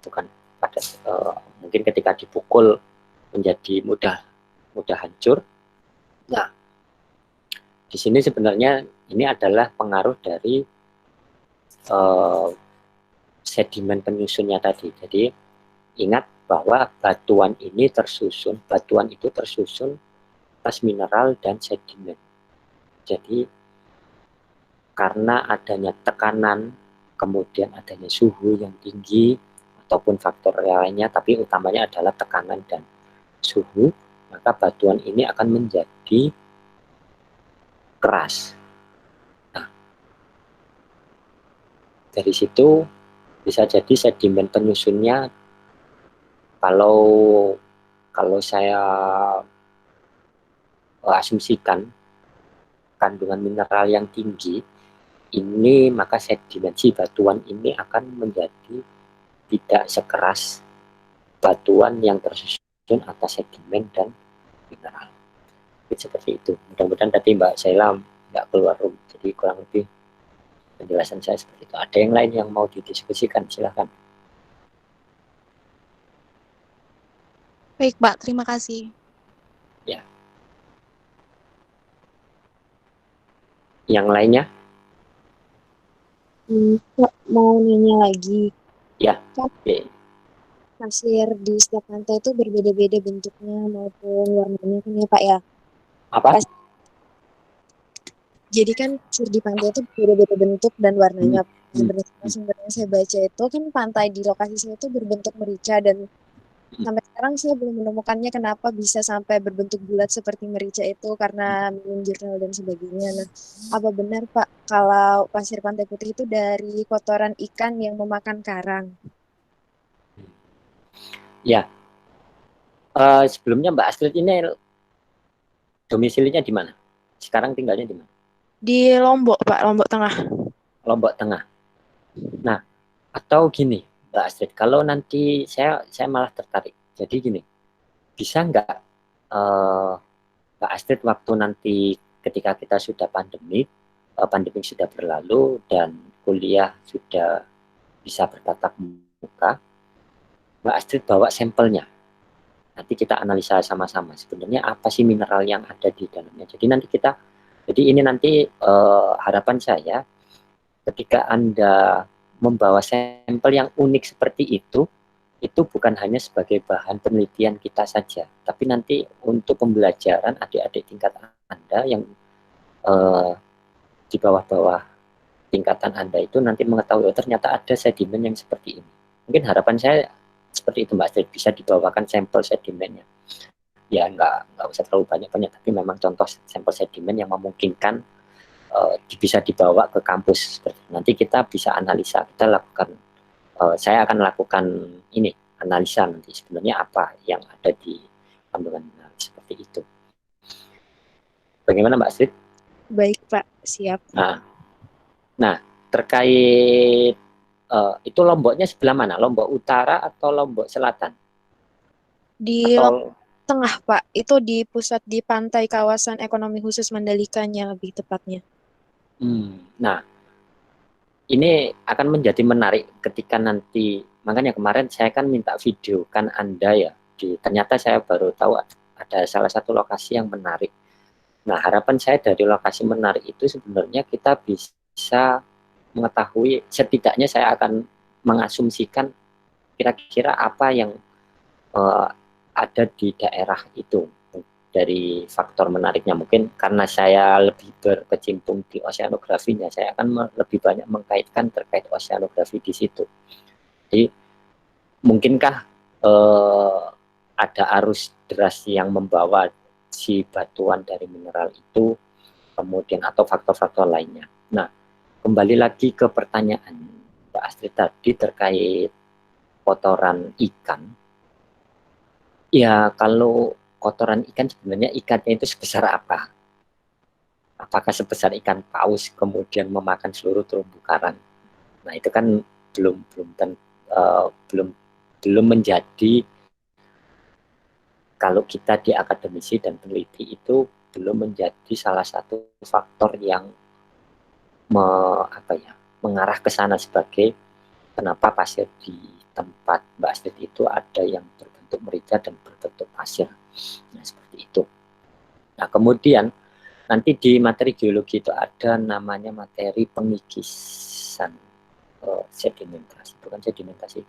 Speaker 1: bukan padat. Mungkin ketika dipukul menjadi mudah hancur. Nah, di sini sebenarnya ini adalah pengaruh dari sedimen penyusunnya tadi. Jadi ingat bahwa batuan itu tersusun atas mineral dan sedimen. Jadi karena adanya tekanan, kemudian adanya suhu yang tinggi, ataupun faktor lainnya, tapi utamanya adalah tekanan dan suhu, maka batuan ini akan menjadi keras. Nah, dari situ bisa jadi sedimen penyusunnya, kalau saya asumsikan kandungan mineral yang tinggi, ini maka sedimensi batuan ini akan menjadi tidak sekeras batuan yang tersusun atas sedimen dan mineral. Seperti itu. Mudah-mudahan tadi Mbak Sheila nggak keluar room, jadi kurang lebih penjelasan saya seperti itu. Ada yang lain yang mau didiskusikan, silakan.
Speaker 2: Baik Pak, terima kasih.
Speaker 1: Ya. Yang lainnya?
Speaker 4: Kak, mau nanya lagi.
Speaker 1: Ya.
Speaker 4: Kan
Speaker 1: Oke.
Speaker 4: pasir di setiap pantai itu berbeda-beda bentuknya maupun warnanya kan ya Pak ya.
Speaker 1: Apa?
Speaker 4: Jadi kan pasir di pantai itu berbeda-beda bentuk dan warnanya. Sebenarnya saya baca itu kan pantai di lokasi saya itu berbentuk merica, dan sampai sekarang saya belum menemukannya kenapa bisa sampai berbentuk bulat seperti merica itu karena minum jurnal dan sebagainya. Nah, apa benar Pak kalau pasir pantai putih itu dari kotoran ikan yang memakan karang?
Speaker 1: Ya. Sebelumnya Mbak Astrid ini domisilinya di mana? Sekarang tinggalnya di mana?
Speaker 2: Di Lombok Pak, Lombok Tengah.
Speaker 1: Lombok Tengah. Nah, atau gini Mbak Astrid, kalau nanti saya malah tertarik. Jadi gini, bisa nggak Mbak Astrid waktu nanti ketika kita sudah pandemi sudah berlalu dan kuliah sudah bisa bertatap muka, Mbak Astrid bawa sampelnya. Nanti kita analisa sama-sama sebenarnya apa sih mineral yang ada di dalamnya. Jadi ini nanti harapan saya ketika Anda membawa sampel yang unik seperti itu bukan hanya sebagai bahan penelitian kita saja, tapi nanti untuk pembelajaran adik-adik tingkat Anda yang di bawah-bawah tingkatan Anda itu nanti mengetahui ternyata ada sedimen yang seperti ini. Mungkin harapan saya seperti itu Mbak Astrid, bisa dibawakan sampel sedimennya. Ya nggak usah terlalu banyak-banyak, tapi memang contoh sampel sedimen yang memungkinkan bisa dibawa ke kampus. Nanti kita bisa analisa, saya akan lakukan analisa nanti sebenarnya apa yang ada di kandungan mineral seperti itu. Bagaimana Mbak Astrid?
Speaker 4: Baik Pak, siap.
Speaker 1: Nah terkait itu Lomboknya sebelah mana? Lombok Utara atau Lombok Selatan?
Speaker 4: Di Lombok Tengah Pak, itu di pusat di pantai kawasan ekonomi khusus Mandalikanya lebih tepatnya.
Speaker 1: Nah, ini akan menjadi menarik ketika nanti, makanya kemarin saya kan minta video kan Anda ya, ternyata saya baru tahu ada salah satu lokasi yang menarik. Nah, harapan saya dari lokasi menarik itu sebenarnya kita bisa mengetahui, setidaknya saya akan mengasumsikan kira-kira apa yang ada di daerah itu. Dari faktor menariknya mungkin karena saya lebih berkecimpung di oceanografinya, saya akan lebih banyak mengkaitkan terkait oceanografi di situ. Jadi mungkinkah ada arus deras yang membawa si batuan dari mineral itu, kemudian atau faktor-faktor lainnya. Nah, kembali lagi ke pertanyaan Mbak Astrid tadi terkait kotoran ikan. Ya, kalau kotoran ikan sebenarnya ikannya itu sebesar apa? Apakah sebesar ikan paus kemudian memakan seluruh terumbu karang? Nah, itu kan belum menjadi, kalau kita di akademisi dan peneliti itu belum menjadi salah satu faktor yang mengarah ke sana sebagai kenapa pasir di tempat Mbak Astrid itu ada yang berbentuk merica dan berbentuk pasir. Nah, seperti itu. Nah, kemudian nanti di materi geologi itu ada namanya materi pengikisan sedimentasi, bukan sedimentasi.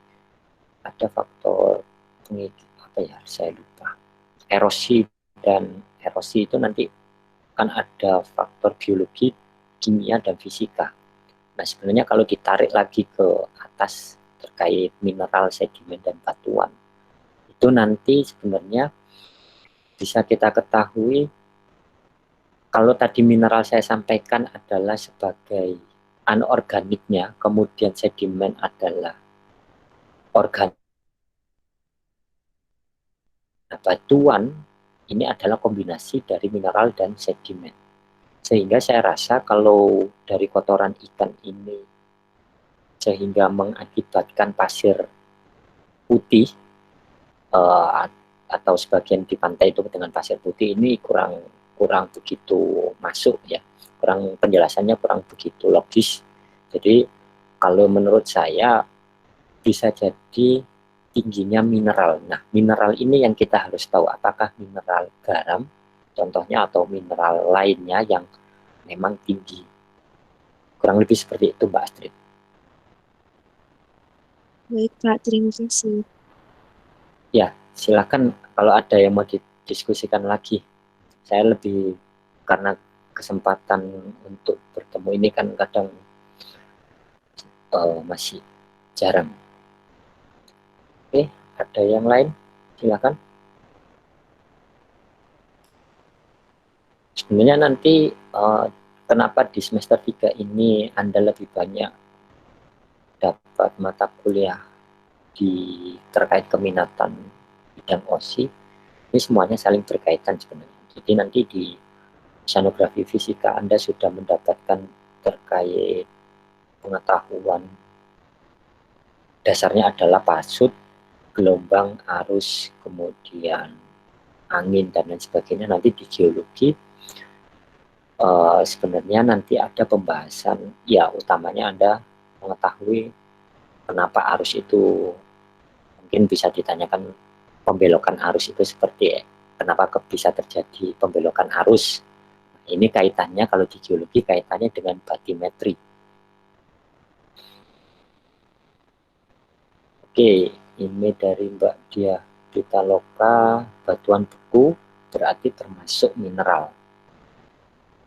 Speaker 1: Ada faktor saya lupa. Erosi, dan erosi itu nanti kan ada faktor biologi, kimia, dan fisika. Nah, sebenarnya kalau ditarik lagi ke atas terkait mineral, sedimen, dan batuan, itu nanti sebenarnya bisa kita ketahui, kalau tadi mineral saya sampaikan adalah sebagai anorganiknya, kemudian sedimen adalah organik. Nah, batuan ini adalah kombinasi dari mineral dan sedimen. Sehingga saya rasa kalau dari kotoran ikan ini sehingga mengakibatkan pasir putih, atau sebagian di pantai itu dengan pasir putih, ini kurang begitu masuk ya, penjelasannya kurang begitu logis. Jadi kalau menurut saya bisa jadi tingginya mineral. Nah, mineral ini yang kita harus tahu apakah mineral garam contohnya atau mineral lainnya yang memang tinggi. Kurang lebih seperti itu, Mbak Astrid.
Speaker 4: Baik, Pak. Terima kasih.
Speaker 1: Ya, silakan kalau ada yang mau didiskusikan lagi. Saya lebih, karena kesempatan untuk bertemu ini kan kadang masih jarang. Oke, ada yang lain? Silakan. Sebenarnya nanti kenapa di semester 3 ini Anda lebih banyak dapat mata kuliah terkait keminatan bidang OSI, ini semuanya saling berkaitan sebenarnya. Jadi nanti di oceanografi fisika Anda sudah mendapatkan terkait pengetahuan dasarnya adalah pasut, gelombang, arus, kemudian angin, dan lain sebagainya. Nanti di geologi sebenarnya nanti ada pembahasan, ya utamanya Anda mengetahui kenapa arus itu, mungkin bisa ditanyakan pembelokan arus itu seperti kenapa bisa terjadi pembelokan arus. Ini kaitannya kalau di geologi kaitannya dengan batimetri. Oke, ini dari Mbak Dia Pitaloka, batuan beku berarti termasuk mineral.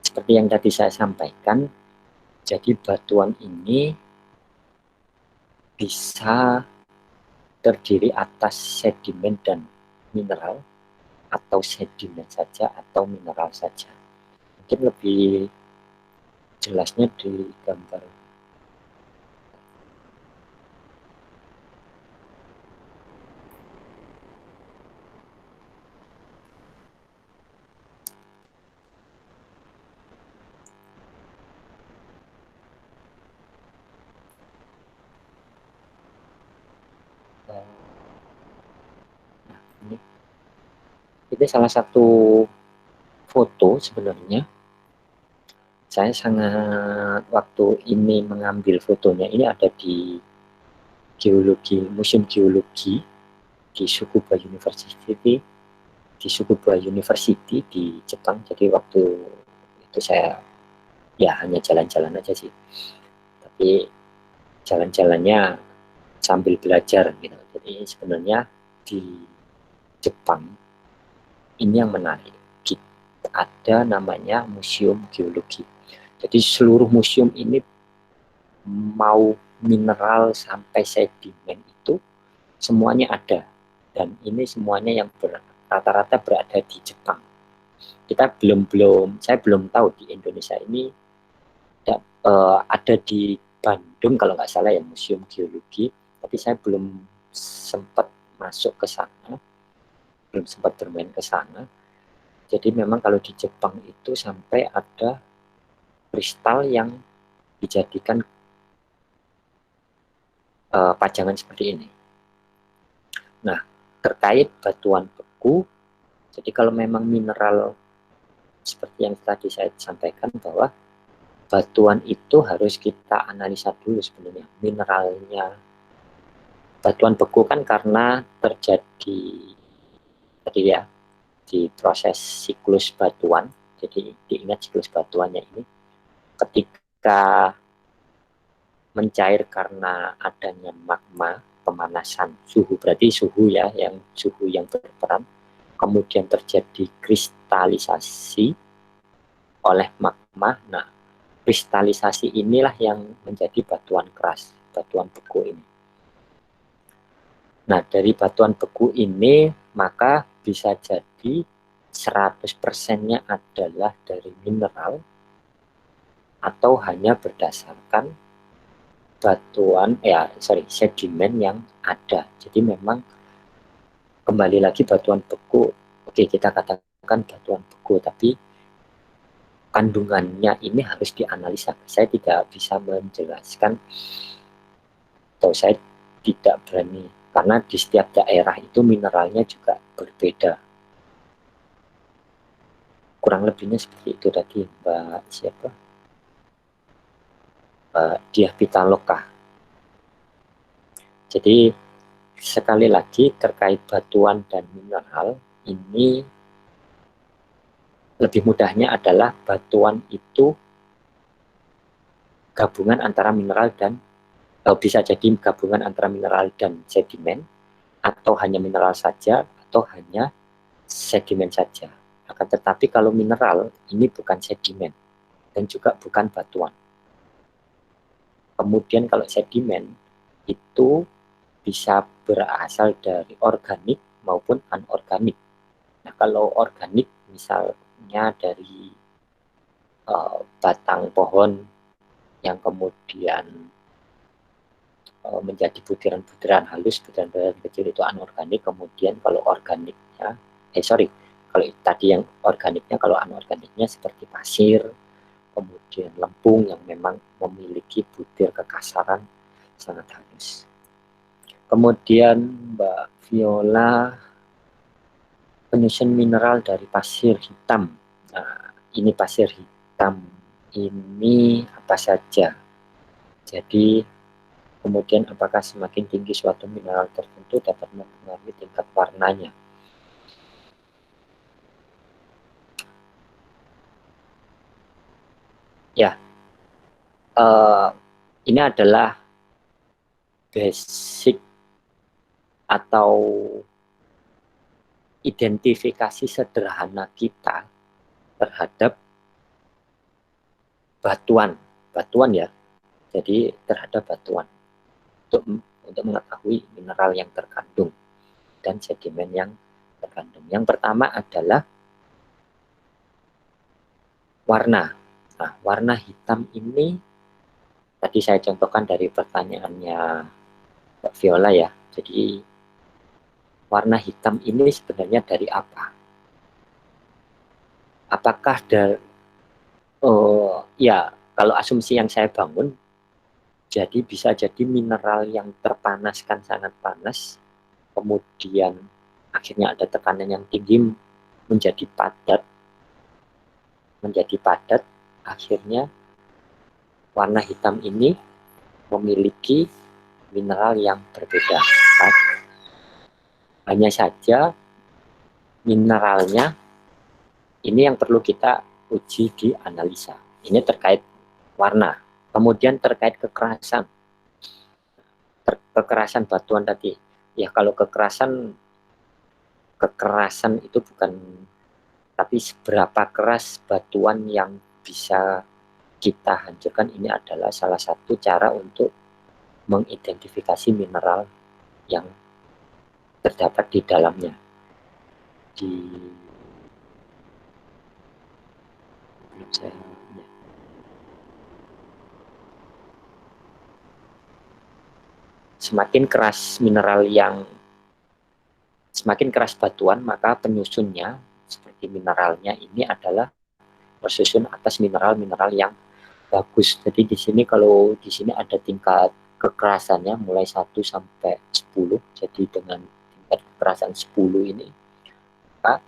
Speaker 1: Seperti yang tadi saya sampaikan, jadi batuan ini bisa terdiri atas sedimen dan mineral, atau sedimen saja atau mineral saja. Mungkin lebih jelasnya di gambar. Ini salah satu foto sebenarnya. Saya sangat waktu ini mengambil fotonya ini ada di geologi, Museum Geologi di Tsukuba University di Jepang. Jadi waktu itu saya ya hanya jalan-jalan aja sih, tapi jalan-jalannya sambil belajar gitu. Jadi sebenarnya di Jepang ini yang menarik, ada namanya Museum Geologi. Jadi seluruh museum ini mau mineral sampai sedimen itu semuanya ada, dan ini semuanya yang rata-rata berada di Jepang. Saya belum tahu di Indonesia ini ada di Bandung kalau nggak salah ya Museum Geologi, tapi saya belum sempat masuk ke sana, belum sempat bermain ke sana. Jadi memang kalau di Jepang itu sampai ada kristal yang dijadikan pajangan seperti ini. Nah, terkait batuan beku, jadi kalau memang mineral seperti yang tadi saya sampaikan bahwa batuan itu harus kita analisa dulu sebenarnya mineralnya. Batuan beku kan karena terjadi tadi ya di proses siklus batuan. Jadi diingat siklus batuannya ini ketika mencair karena adanya magma, pemanasan suhu, berarti suhu yang berperan, kemudian terjadi kristalisasi oleh magma. Nah, kristalisasi inilah yang menjadi batuan keras, batuan beku ini. Nah, dari batuan beku ini maka bisa jadi 100%-nya adalah dari mineral atau hanya berdasarkan sedimen yang ada. Jadi memang kembali lagi batuan beku, oke kita katakan batuan beku, tapi kandungannya ini harus dianalisa. Saya tidak bisa menjelaskan, atau saya tidak berani, karena di setiap daerah itu mineralnya juga berbeda. Kurang lebihnya seperti itu tadi Mbak siapa? Diah Pitaloka. Jadi sekali lagi terkait batuan dan mineral ini lebih mudahnya adalah batuan itu gabungan antara mineral dan bisa jadi gabungan antara mineral dan sedimen, atau hanya mineral saja, atau hanya sedimen saja. Akan tetapi kalau mineral ini bukan sedimen dan juga bukan batuan. Kemudian kalau sedimen itu bisa berasal dari organik maupun anorganik. Nah, kalau organik misalnya dari batang pohon yang kemudian menjadi butiran-butiran halus, butiran-butiran kecil itu anorganik. Kemudian kalau organiknya, kalau tadi yang organiknya, kalau anorganiknya seperti pasir, kemudian lempung yang memang memiliki butir kekasaran sangat halus. Kemudian Mbak Viola, penyusun mineral dari pasir hitam. Nah, ini pasir hitam ini apa saja? Jadi kemudian apakah semakin tinggi suatu mineral tertentu dapat mempengaruhi tingkat warnanya? Ya, ini adalah basic atau identifikasi sederhana kita terhadap batuan ya. Jadi terhadap batuan untuk mengetahui mineral yang terkandung dan sedimen yang terkandung. Yang pertama adalah warna. Nah, warna hitam ini tadi saya contohkan dari pertanyaannya Mbak Viola ya. Jadi warna hitam ini sebenarnya dari apa? Apakah dari ya, kalau asumsi yang saya bangun, jadi bisa jadi mineral yang terpanaskan sangat panas, kemudian akhirnya ada tekanan yang tinggi menjadi padat, akhirnya warna hitam ini memiliki mineral yang berbeda. Hanya saja mineralnya ini yang perlu kita uji di analisa. Ini terkait warna. Kemudian terkait kekerasan. Kekerasan batuan tadi. Ya kalau kekerasan itu bukan, tapi seberapa keras batuan yang bisa kita hancurkan, ini adalah salah satu cara untuk mengidentifikasi mineral yang terdapat di dalamnya. Semakin keras semakin keras batuan, maka penyusunnya seperti mineralnya ini adalah tersusun atas mineral-mineral yang bagus. Jadi di sini kalau di sini ada tingkat kekerasannya mulai 1 sampai 10. Jadi dengan tingkat kekerasan 10 ini, maka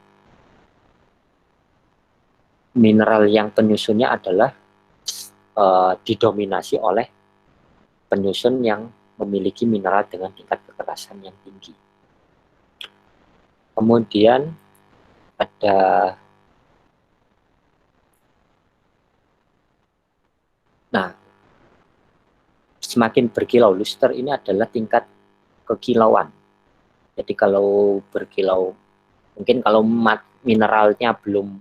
Speaker 1: mineral yang penyusunnya adalah didominasi oleh penyusun yang memiliki mineral dengan tingkat kekerasan yang tinggi. Kemudian ada semakin berkilau, luster ini adalah tingkat kekilauan. Jadi kalau berkilau, mungkin kalau mineralnya belum,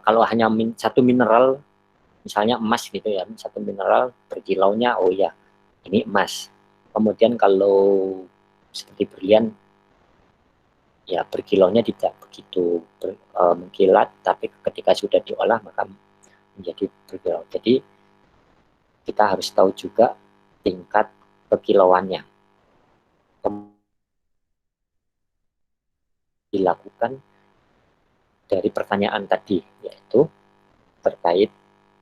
Speaker 1: kalau hanya satu mineral, misalnya emas gitu ya, satu mineral berkilaunya, oh ya ini emas. Kemudian kalau seperti berlian, ya berkilaunya tidak begitu mengkilat, tapi ketika sudah diolah maka menjadi berkilau. Jadi kita harus tahu juga tingkat kekilauannya. Dilakukan dari pertanyaan tadi, yaitu terkait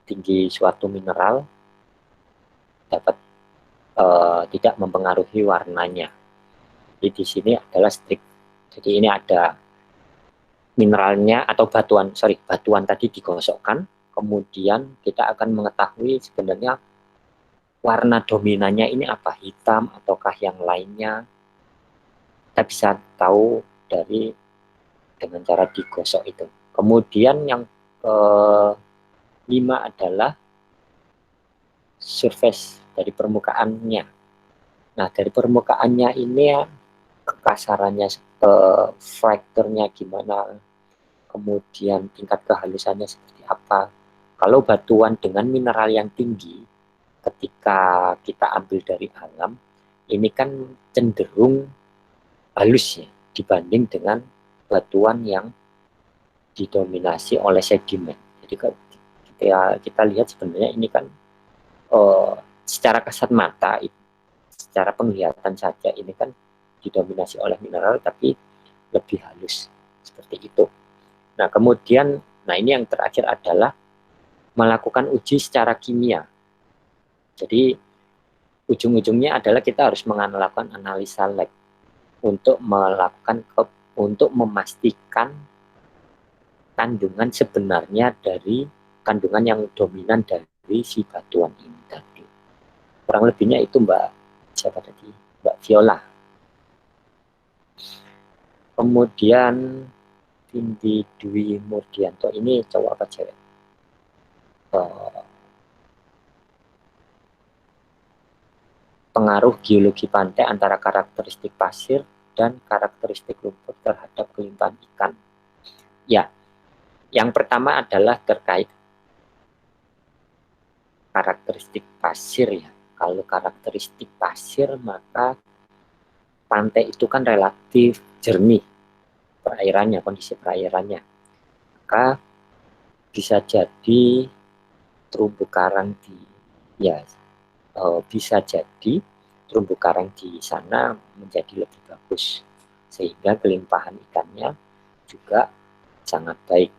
Speaker 1: tinggi suatu mineral dapat tidak mempengaruhi warnanya. Jadi di sini adalah strict. Jadi ini ada mineralnya atau batuan tadi digosokkan, kemudian kita akan mengetahui sebenarnya warna dominannya ini apa, hitam ataukah yang lainnya. Kita bisa tahu dengan cara digosok itu. Kemudian yang kelima adalah surface dari permukaannya. Nah dari permukaannya ini ya, kekasarannya, fracture-nya gimana, kemudian tingkat kehalusannya seperti apa. Kalau batuan dengan mineral yang tinggi, ketika kita ambil dari alam, ini kan cenderung halus ya, dibanding dengan batuan yang didominasi oleh sedimen. Jadi kita lihat sebenarnya ini kan secara kasat mata, secara penglihatan saja ini kan didominasi oleh mineral tapi lebih halus seperti itu. Nah kemudian, ini yang terakhir adalah melakukan uji secara kimia. Jadi ujung-ujungnya adalah kita harus melakukan analisa lab untuk untuk memastikan kandungan sebenarnya dari kandungan yang dominan dari si batuan ini tadi. Kurang lebihnya itu Mbak Viola. Kemudian Vindi Dwi Murdianto, ini cowok apa cewek? Pengaruh geologi pantai antara karakteristik pasir dan karakteristik lumpur terhadap kelimpahan ikan. Ya, yang pertama adalah terkait karakteristik pasir ya. Kalau karakteristik pasir, maka pantai itu kan relatif jernih perairannya, kondisi perairannya. Maka bisa jadi terumbu karang bisa jadi terumbu karang di sana menjadi lebih bagus, sehingga kelimpahan ikannya juga sangat baik.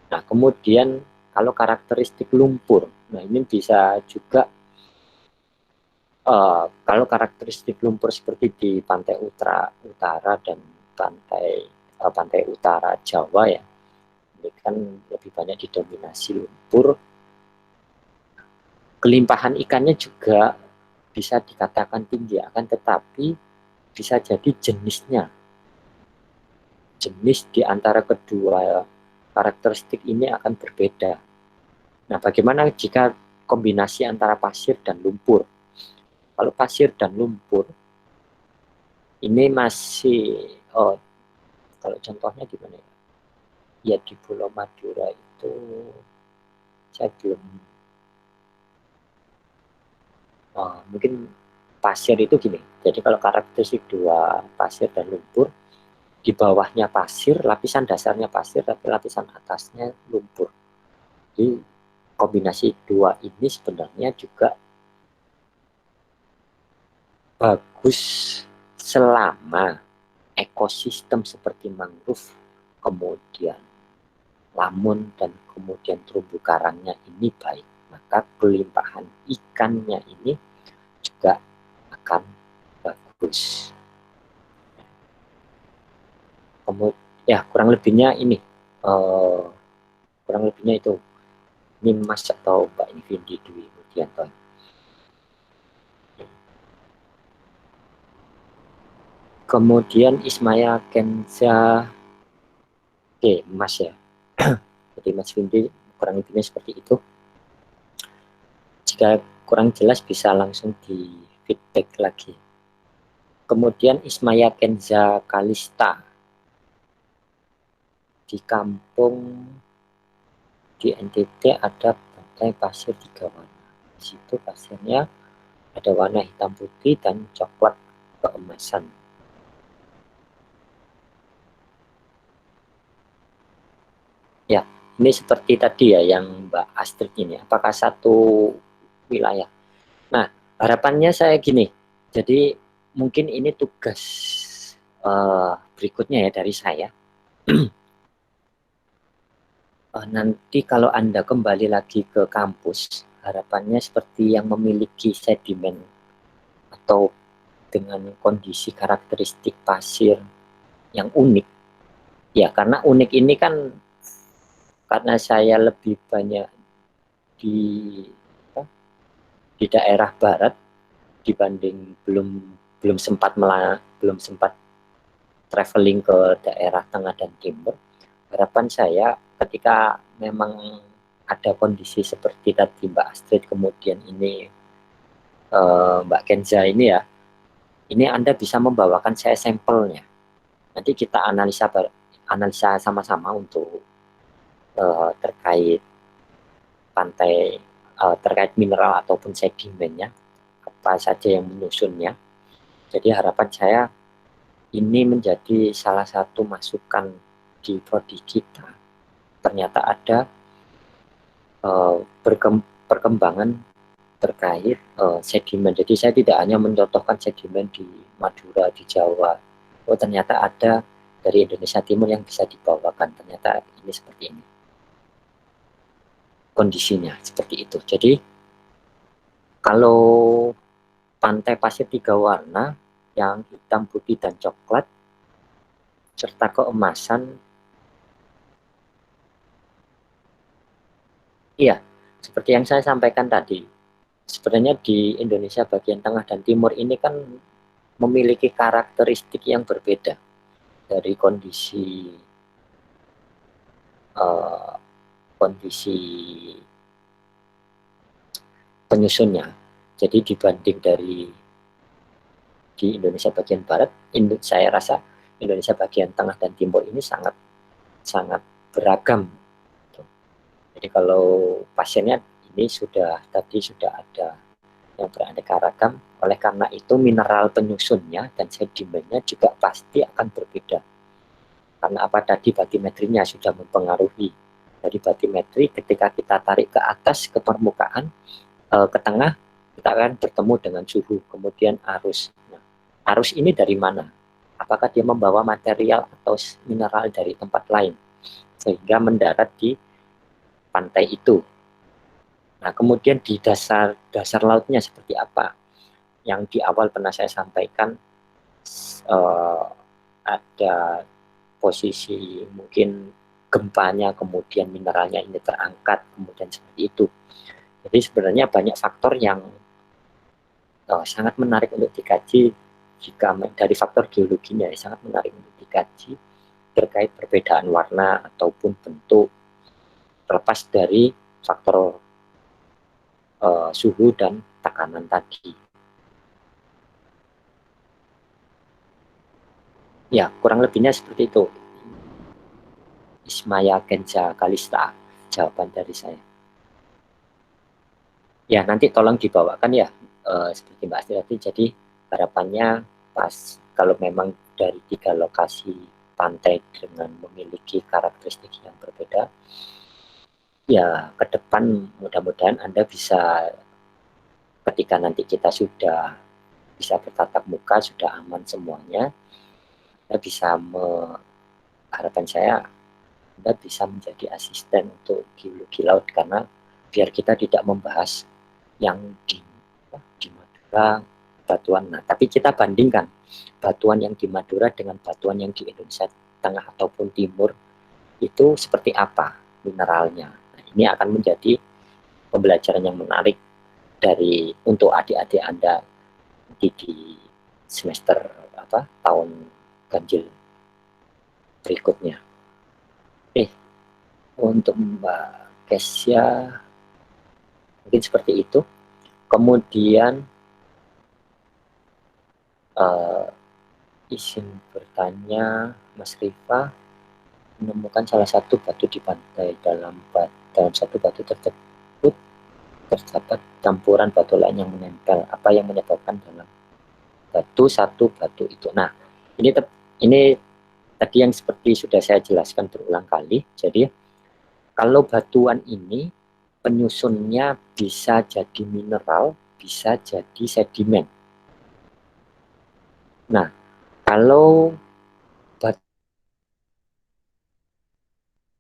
Speaker 1: Nah kemudian kalau karakteristik lumpur, ini bisa juga kalau karakteristik lumpur seperti di pantai utara dan pantai utara Jawa ya, Ini kan lebih banyak didominasi lumpur. Kelimpahan ikannya juga bisa dikatakan tinggi, akan tetapi bisa jadi jenisnya. Jenis di antara kedua karakteristik ini akan berbeda. Nah, bagaimana jika kombinasi antara pasir dan lumpur? Kalau pasir dan lumpur, ini masih, kalau contohnya di mana ya? Ya di Pulau Madura itu saya belum, mungkin pasir itu gini. Jadi kalau karakteristik dua pasir dan lumpur, di bawahnya pasir, lapisan dasarnya pasir, tapi lapisan atasnya lumpur. Jadi kombinasi dua ini sebenarnya juga bagus selama ekosistem seperti mangrove, kemudian lamun, dan kemudian terumbu karangnya ini baik. Maka pelimpahan ikannya ini juga akan bagus. Kemudian ya kurang lebihnya ini, kurang lebihnya itu. Ini Mas atau Mbak ini Vindi Dwi Mudianto. Kemudian Ismaya Kenza, oke Mas ya. Jadi Mas Vindi kurang lebihnya seperti itu. Jika kurang jelas bisa langsung di feedback lagi. Kemudian Ismaya Kenza Kalista, di kampung di NTT ada pantai pasir 3 warna. Di situ pasirnya ada warna hitam putih dan coklat keemasan. Ya, ini seperti tadi ya yang Mbak Astrid ini, apakah satu wilayah? Nah, harapannya saya gini, jadi mungkin ini tugas berikutnya ya dari saya. Nanti kalau Anda kembali lagi ke kampus, harapannya seperti yang memiliki sedimen atau dengan kondisi karakteristik pasir yang unik. Ya, karena unik ini kan karena saya lebih banyak di daerah barat dibanding belum sempat traveling ke daerah tengah dan timur. Harapan saya ketika memang ada kondisi seperti tadi Mbak Astrid, kemudian ini Mbak Kenza ini ya, ini Anda bisa membawakan saya sampelnya. Nanti kita analisa sama-sama untuk terkait pantai, terkait mineral ataupun sedimennya, apa saja yang menyusunnya. Jadi harapan saya ini menjadi salah satu masukan di prodi kita. Ternyata ada perkembangan terkait sedimen. Jadi saya tidak hanya mencontohkan sedimen di Madura, di Jawa. Oh, ternyata ada dari Indonesia Timur yang bisa dibawakan. Ternyata ini seperti ini. Kondisinya seperti itu. Jadi kalau pantai pasir 3 warna yang hitam, putih, dan coklat serta keemasan, iya, seperti yang saya sampaikan tadi, sebenarnya di Indonesia bagian tengah dan timur ini kan memiliki karakteristik yang berbeda dari kondisi penyusunnya. Jadi dibanding di Indonesia bagian barat, saya rasa Indonesia bagian tengah dan timur ini sangat beragam. Jadi kalau pasiennya ini tadi sudah ada yang beraneka ragam, oleh karena itu mineral penyusunnya dan sedimennya juga pasti akan berbeda. Karena apa tadi, batimetrinya sudah mempengaruhi. Dari batimetri ketika kita tarik ke atas ke permukaan, ke tengah, kita akan bertemu dengan suhu, kemudian arus. Nah, arus ini dari mana? Apakah dia membawa material atau mineral dari tempat lain sehingga mendarat di pantai itu? Nah, kemudian di dasar lautnya seperti apa? Yang di awal pernah saya sampaikan, ada posisi mungkin gempanya, kemudian mineralnya ini terangkat, kemudian seperti itu. Jadi sebenarnya banyak faktor yang sangat menarik untuk dikaji. Jika dari faktor geologinya sangat menarik untuk dikaji terkait perbedaan warna ataupun bentuk, terlepas dari faktor suhu dan tekanan tadi. Ya, kurang lebihnya seperti itu. Ismaya Genza Kalista, jawaban dari saya. Ya, nanti tolong dibawakan ya, seperti Mbak Astri tadi. Jadi harapannya pas kalau memang dari 3 lokasi pantai dengan memiliki karakteristik yang berbeda, ya ke depan mudah-mudahan Anda bisa, ketika nanti kita sudah bisa bertatap muka, sudah aman semuanya, Anda bisa harapan saya Anda bisa menjadi asisten untuk geologi laut, karena biar kita tidak membahas yang di Madura batuan. Nah, tapi kita bandingkan batuan yang di Madura dengan batuan yang di Indonesia Tengah ataupun Timur itu seperti apa mineralnya. Nah, ini akan menjadi pembelajaran yang menarik untuk adik-adik Anda di semester tahun ganjil berikutnya. Untuk Mbak Kesya mungkin seperti itu. Kemudian izin bertanya, Mas Rifa menemukan salah satu batu di pantai. Dalam satu batu tersebut terdapat campuran batu lain yang menempel. Apa yang menyebabkan dalam satu batu itu? Nah, ini tadi yang seperti sudah saya jelaskan berulang kali. Jadi kalau batuan ini penyusunnya bisa jadi mineral, bisa jadi sedimen. Nah, kalau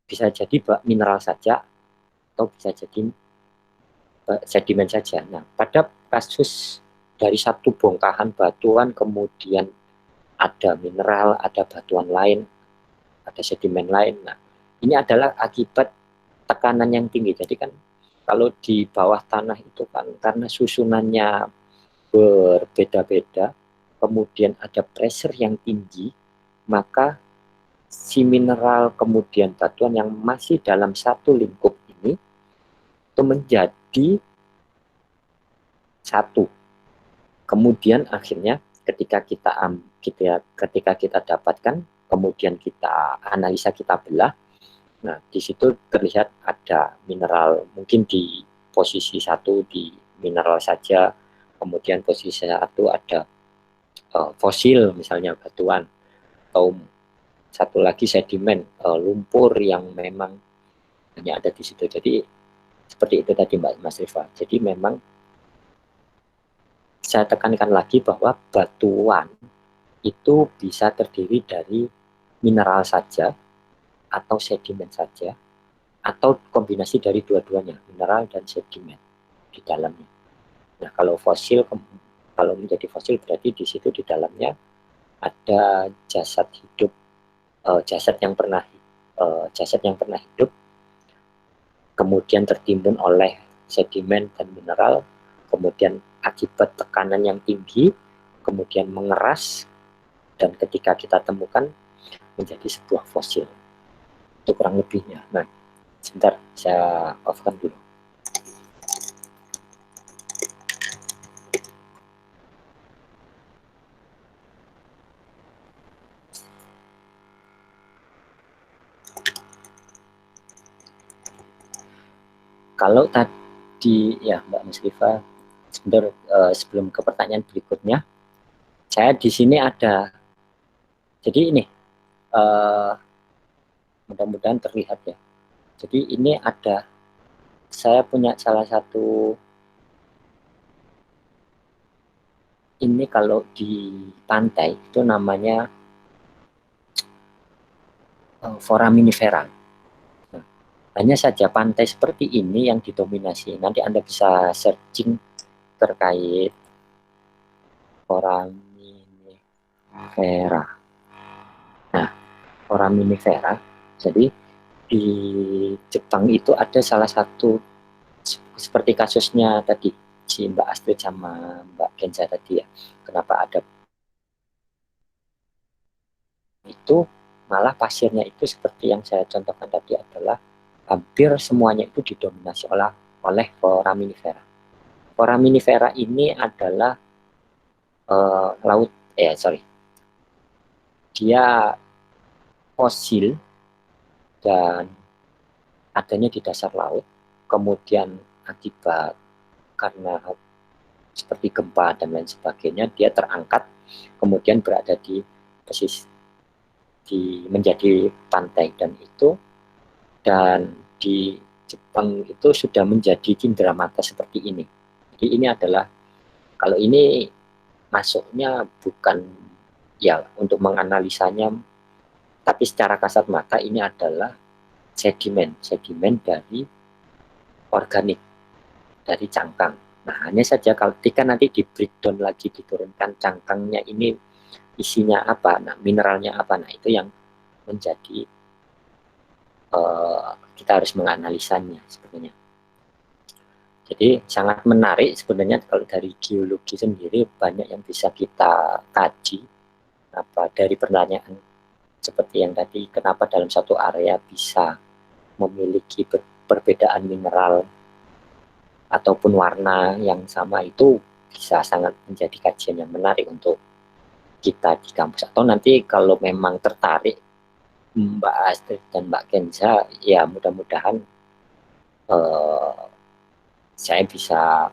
Speaker 1: bisa jadi mineral saja atau bisa jadi sedimen saja. Nah, pada kasus dari satu bongkahan batuan kemudian ada mineral, ada batuan lain, ada sedimen lain. Nah, ini adalah akibat tekanan yang tinggi. Jadi kan kalau di bawah tanah itu kan karena susunannya berbeda-beda, kemudian ada pressure yang tinggi, maka si mineral kemudian batuan yang masih dalam satu lingkup ini itu menjadi satu. Kemudian akhirnya ketika kita dapatkan, kemudian kita analisa, kita belah, nah di situ terlihat ada mineral, mungkin di posisi 1 di mineral saja, kemudian posisi 1 ada fosil misalnya batuan, atau satu lagi sedimen, lumpur yang memang hanya ada di situ. Jadi seperti itu tadi Mas Rifa. Jadi memang saya tekankan lagi bahwa batuan itu bisa terdiri dari mineral saja atau sedimen saja, atau kombinasi dari dua-duanya, mineral dan sedimen di dalamnya. Nah, kalau menjadi fosil berarti di situ di dalamnya ada jasad hidup, jasad yang pernah hidup, kemudian tertimbun oleh sedimen dan mineral, kemudian akibat tekanan yang tinggi, kemudian mengeras, dan ketika kita temukan menjadi sebuah fosil. Itu kurang lebihnya. Nah, sebentar saya off-kan dulu. Kalau tadi ya Mbak Muslifa, sebentar sebelum ke pertanyaan berikutnya, saya di sini ada, jadi ini mudah-mudahan terlihat ya. Jadi ini ada, saya punya salah satu, ini kalau di pantai itu namanya foraminifera. Nah, hanya saja pantai seperti ini yang didominasi. Nanti Anda bisa searching terkait foraminifera. Nah, foraminifera, jadi di Jepang itu ada salah satu seperti kasusnya tadi si Mbak Astrid sama Mbak Kenza tadi ya. Kenapa ada itu, malah pasirnya itu seperti yang saya contohkan tadi adalah hampir semuanya itu didominasi oleh foraminifera. Foraminifera ini adalah dia fosil dan adanya di dasar laut, kemudian akibat karena seperti gempa dan lain sebagainya dia terangkat, kemudian berada di menjadi pantai, dan di Jepang itu sudah menjadi cindramata seperti ini. Jadi ini adalah, kalau ini masuknya bukan ya untuk menganalisanya, tapi secara kasat mata ini adalah sedimen dari organik, dari cangkang. Nah, hanya saja kalau ketika nanti di breakdown lagi, diturunkan cangkangnya ini isinya apa, nah mineralnya apa, nah itu yang menjadi kita harus menganalisanya sebenarnya. Jadi sangat menarik sebenarnya kalau dari geologi sendiri, banyak yang bisa kita kaji. Dari pertanyaan seperti yang tadi, kenapa dalam satu area bisa memiliki perbedaan mineral ataupun warna yang sama, itu bisa sangat menjadi kajian yang menarik untuk kita di kampus. Atau nanti kalau memang tertarik Mbak Astrid dan Mbak Kenza, ya mudah-mudahan saya bisa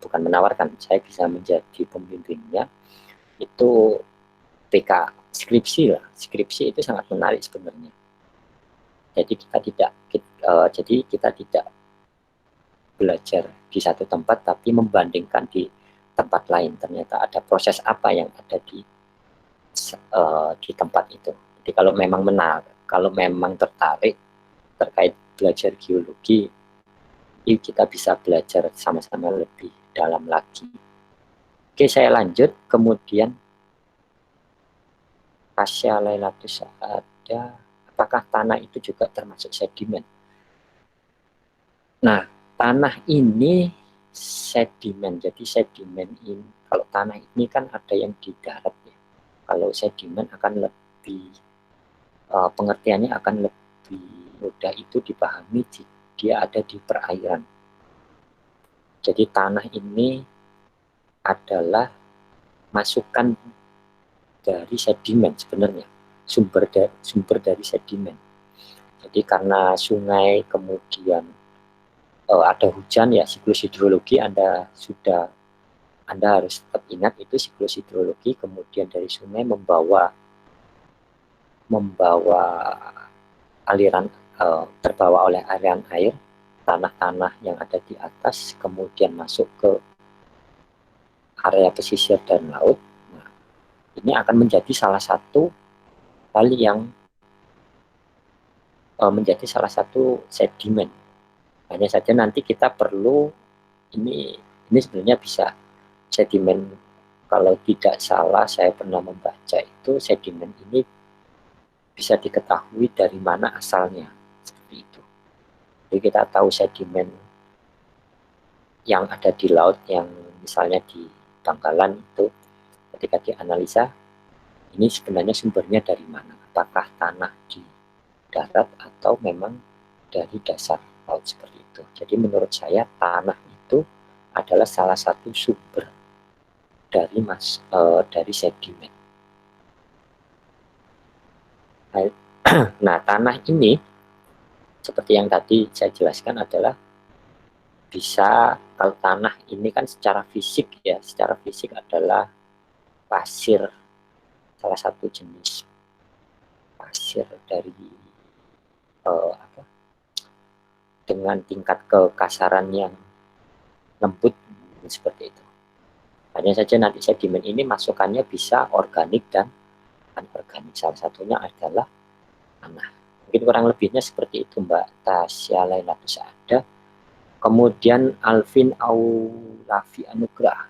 Speaker 1: bukan menawarkan, saya bisa menjadi pembimbingnya. Itu PK skripsi itu sangat menarik sebenarnya. Jadi kita tidak belajar di satu tempat tapi membandingkan di tempat lain, ternyata ada proses apa yang ada di tempat itu. Jadi kalau memang tertarik terkait belajar geologi, kita bisa belajar sama-sama lebih dalam lagi. Oke, saya lanjut. Kemudian Pasya Lailatus ada, apakah tanah itu juga termasuk sedimen? Nah, tanah ini sedimen. Jadi sedimen ini, kalau tanah ini kan ada yang di darat ya. Kalau sedimen akan lebih pengertiannya akan lebih mudah itu dipahami dia ada di perairan. Jadi tanah ini adalah masukan dari sedimen sebenarnya, sumber dari sedimen. Jadi karena sungai kemudian ada hujan ya, siklus hidrologi Anda harus tetap ingat itu siklus hidrologi, kemudian dari sungai membawa aliran terbawa oleh aliran air, tanah-tanah yang ada di atas kemudian masuk ke area pesisir dan laut. Nah, ini akan menjadi salah satu hal yang menjadi salah satu sedimen. Hanya saja nanti kita perlu ini sebenarnya bisa sedimen, kalau tidak salah saya pernah membaca itu sedimen ini bisa diketahui dari mana asalnya, seperti itu. Jadi kita tahu sedimen yang ada di laut, yang misalnya di Bangkalan itu, ketika dianalisa ini sebenarnya sumbernya dari mana, apakah tanah di darat atau memang dari dasar laut, seperti itu. Jadi menurut saya tanah itu adalah salah satu sumber dari sedimen. Nah, tanah ini seperti yang tadi saya jelaskan adalah bisa, kalau tanah ini kan secara fisik adalah pasir, salah satu jenis pasir dari dengan tingkat kekasaran yang lembut seperti itu. Hanya saja nanti sedimen ini masukannya bisa organik dan anorganik, salah satunya adalah tanah. Mungkin kurang lebihnya seperti itu Mbak Tasya Lailatus ada. Kemudian Alvin Aulafi Anugrah,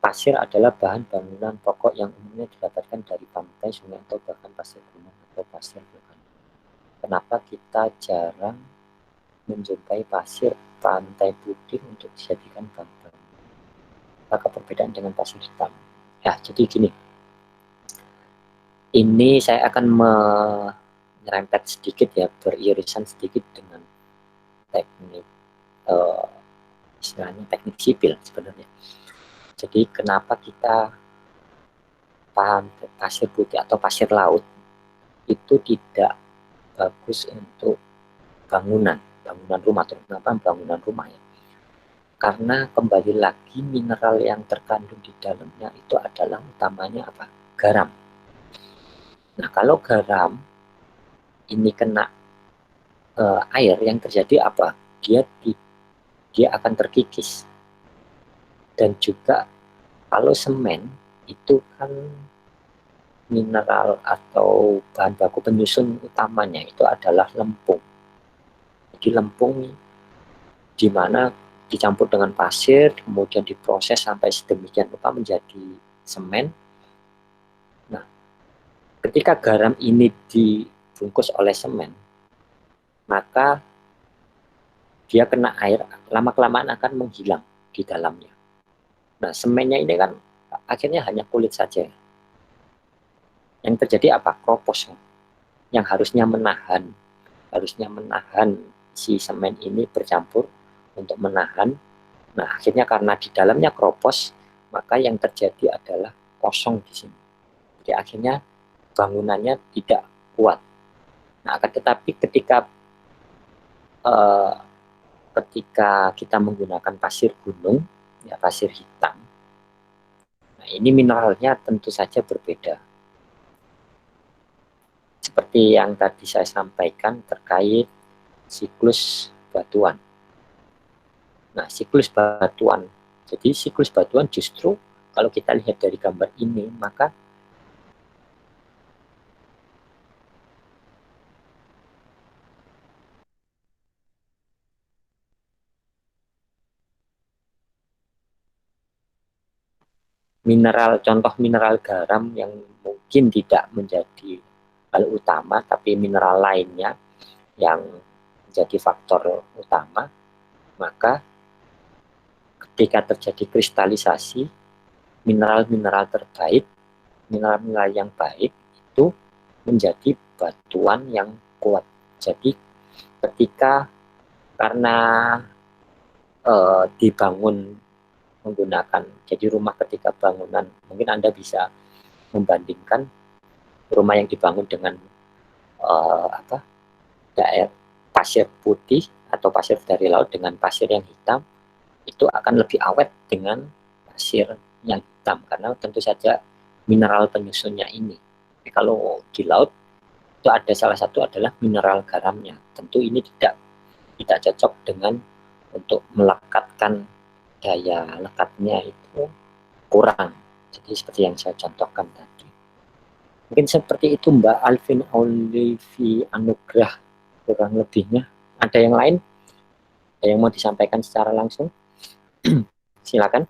Speaker 1: pasir adalah bahan bangunan pokok yang umumnya didapatkan dari pantai, sungai, atau bahkan pasir gunung atau pasir vulkanik. Kenapa kita jarang menjumpai pasir pantai putih untuk dijadikan bahan bangunan? Maka perbedaan dengan pasir hitam. Ya, jadi gini. Ini saya akan menyerempet sedikit ya, beririsan sedikit dengan teknik istilahnya teknik sipil sebenarnya. Jadi kenapa kita paham pasir putih atau pasir laut itu tidak bagus untuk bangunan rumah, terutama bangunan rumah ya. Karena kembali lagi mineral yang terkandung di dalamnya itu adalah utamanya apa? Garam. Nah, kalau garam ini kena air, yang terjadi apa? Dia akan terkikis. Dan juga kalau semen itu kan mineral atau bahan baku penyusun utamanya itu adalah lempung. Jadi lempung di mana dicampur dengan pasir, kemudian diproses sampai sedemikian rupa menjadi semen. Nah, ketika garam ini dibungkus oleh semen, maka dia kena air, lama-kelamaan akan menghilang di dalamnya. Nah, semennya ini kan akhirnya hanya kulit saja. Yang terjadi apa? Kropos. Yang harusnya menahan si semen ini bercampur untuk menahan. Nah, akhirnya karena di dalamnya kropos, maka yang terjadi adalah kosong di sini. Jadi akhirnya bangunannya tidak kuat. Nah, akan tetapi ketika kita menggunakan pasir gunung, ya pasir hitam, nah ini mineralnya tentu saja berbeda. Seperti yang tadi saya sampaikan terkait siklus batuan. Nah, siklus batuan. Jadi siklus batuan justru kalau kita lihat dari gambar ini, maka contoh mineral garam yang mungkin tidak menjadi hal utama, tapi mineral lainnya yang menjadi faktor utama, maka ketika terjadi kristalisasi, mineral-mineral terbaik, mineral-mineral yang baik itu menjadi batuan yang kuat. Jadi ketika karena dibangun menggunakan, jadi rumah ketika bangunan, mungkin Anda bisa membandingkan rumah yang dibangun dengan daerah pasir putih atau pasir dari laut dengan pasir yang hitam, itu akan lebih awet dengan pasir yang hitam karena tentu saja mineral penyusunnya ini. Jadi kalau di laut itu ada salah satu adalah mineral garamnya. Tentu ini tidak cocok dengan untuk melekatkan daya lekatnya itu kurang. Jadi seperti yang saya contohkan tadi. Mungkin seperti itu Mbak Alvin Olivi Anugrah kurang lebihnya. Ada yang lain? Ada yang mau disampaikan secara langsung? Silakan.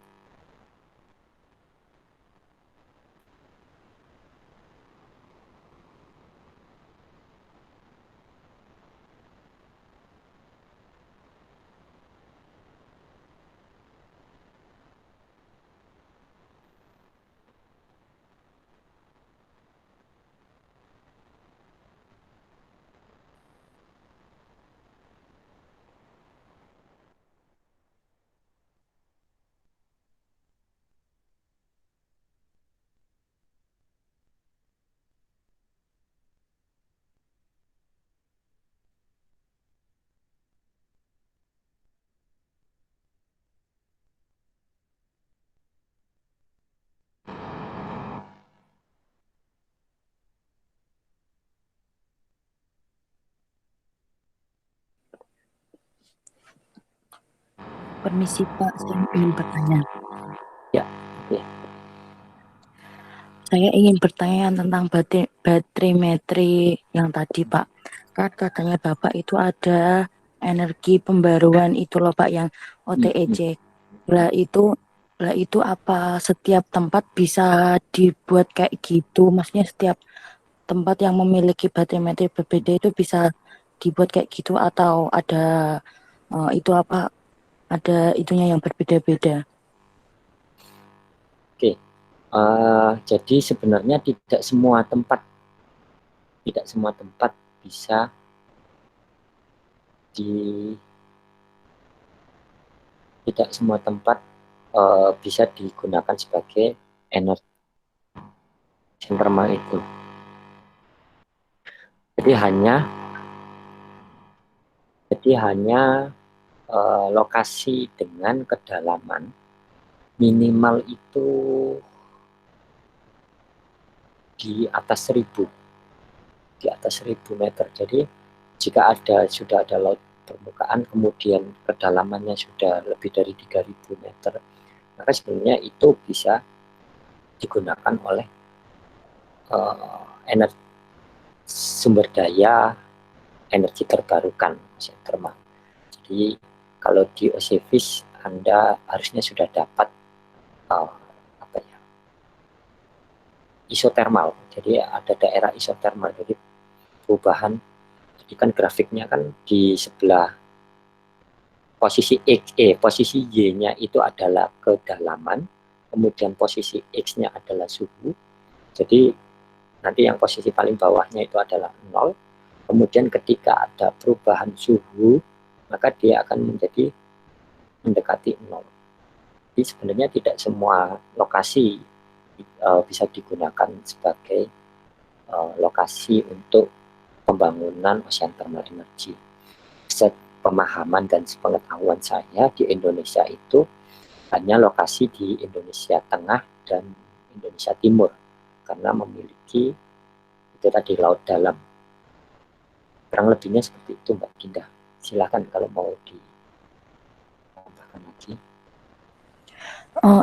Speaker 3: Permisi Pak, saya ingin bertanya.
Speaker 1: Ya.
Speaker 3: Saya ingin bertanya tentang baterimetri yang tadi Pak. Kan katanya Bapak itu ada energi pembaruan itu loh Pak yang OTEC. Lah itu Lah itu apa setiap tempat bisa dibuat kayak gitu? Maksudnya setiap tempat yang memiliki barometer berbeda itu bisa dibuat kayak gitu atau ada itu apa? Ada itunya yang berbeda-beda.
Speaker 1: Oke, jadi sebenarnya tidak semua tempat bisa tidak semua tempat bisa digunakan sebagai energi thermal itu. Jadi hanya lokasi dengan kedalaman minimal itu di atas 1000 meter. Jadi jika sudah ada laut permukaan kemudian kedalamannya sudah lebih dari 3000 meter, maka sebenarnya itu bisa digunakan oleh energi sumber daya energi terbarukan thermal. Jadi kalau di Osefish Anda harusnya sudah dapat isotermal. Jadi ada daerah isotermal. Jadi perubahan, jadi kan grafiknya kan di sebelah posisi posisi Y-nya itu adalah kedalaman, kemudian posisi X-nya adalah suhu. Jadi nanti yang posisi paling bawahnya itu adalah 0. Kemudian ketika ada perubahan suhu, maka dia akan mendekati 0. Jadi sebenarnya tidak semua lokasi bisa digunakan sebagai lokasi untuk pembangunan ocean thermal energy. Pemahaman dan sepengetahuan saya di Indonesia itu hanya lokasi di Indonesia Tengah dan Indonesia Timur karena memiliki itu tadi laut dalam. Kurang lebihnya seperti itu Mbak Dinda. Silakan kalau mau ditambahkan lagi.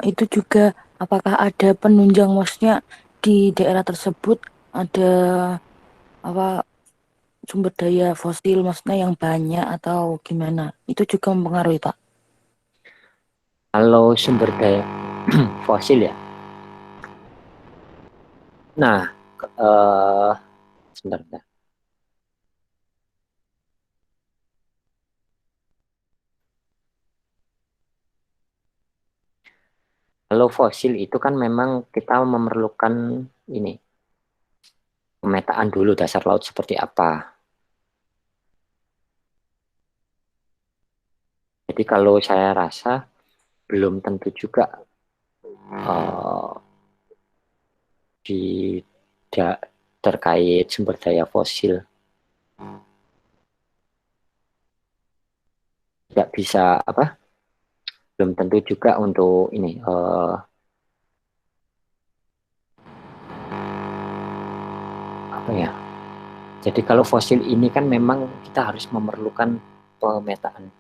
Speaker 3: Itu juga apakah ada penunjang, maksudnya di daerah tersebut ada apa sumber daya fosil maksudnya yang banyak atau gimana? Itu juga mempengaruhi Pak.
Speaker 1: Kalau sumber daya fosil ya. Nah, sebentar. Kalau fosil itu kan memang kita memerlukan ini pemetaan dulu dasar laut seperti apa. Jadi kalau saya rasa belum tentu juga terkait sumber daya fosil tidak bisa belum tentu juga untuk ini jadi kalau fosil ini kan memang kita harus memerlukan pemetaan.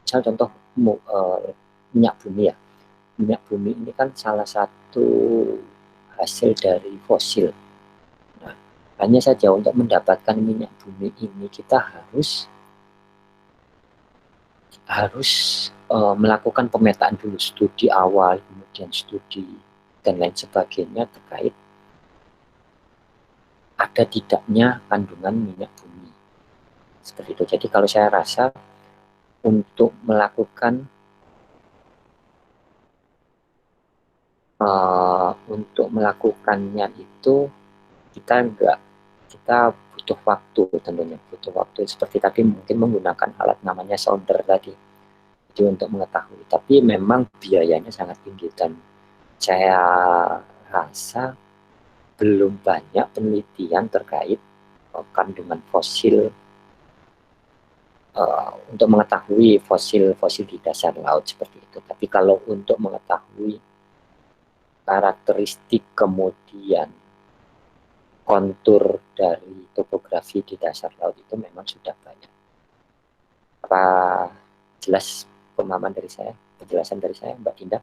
Speaker 1: Misal contoh minyak bumi ya. Minyak bumi ini kan salah satu hasil dari fosil. Nah, hanya saja untuk mendapatkan minyak bumi ini kita harus melakukan pemetaan dulu, studi awal, kemudian studi dan lain sebagainya terkait ada tidaknya kandungan minyak bumi. Seperti itu. Jadi kalau saya rasa untuk melakukannya itu kita butuh waktu, tentunya butuh waktu seperti tadi mungkin menggunakan alat namanya sounder tadi itu untuk mengetahui, tapi memang biayanya sangat tinggi dan saya rasa belum banyak penelitian terkait kandungan fosil untuk mengetahui fosil di dasar laut seperti itu. Tapi kalau untuk mengetahui karakteristik kemudian kontur dari topografi di dasar laut itu memang sudah banyak. Apa jelas penjelasan dari saya Mbak Dinda?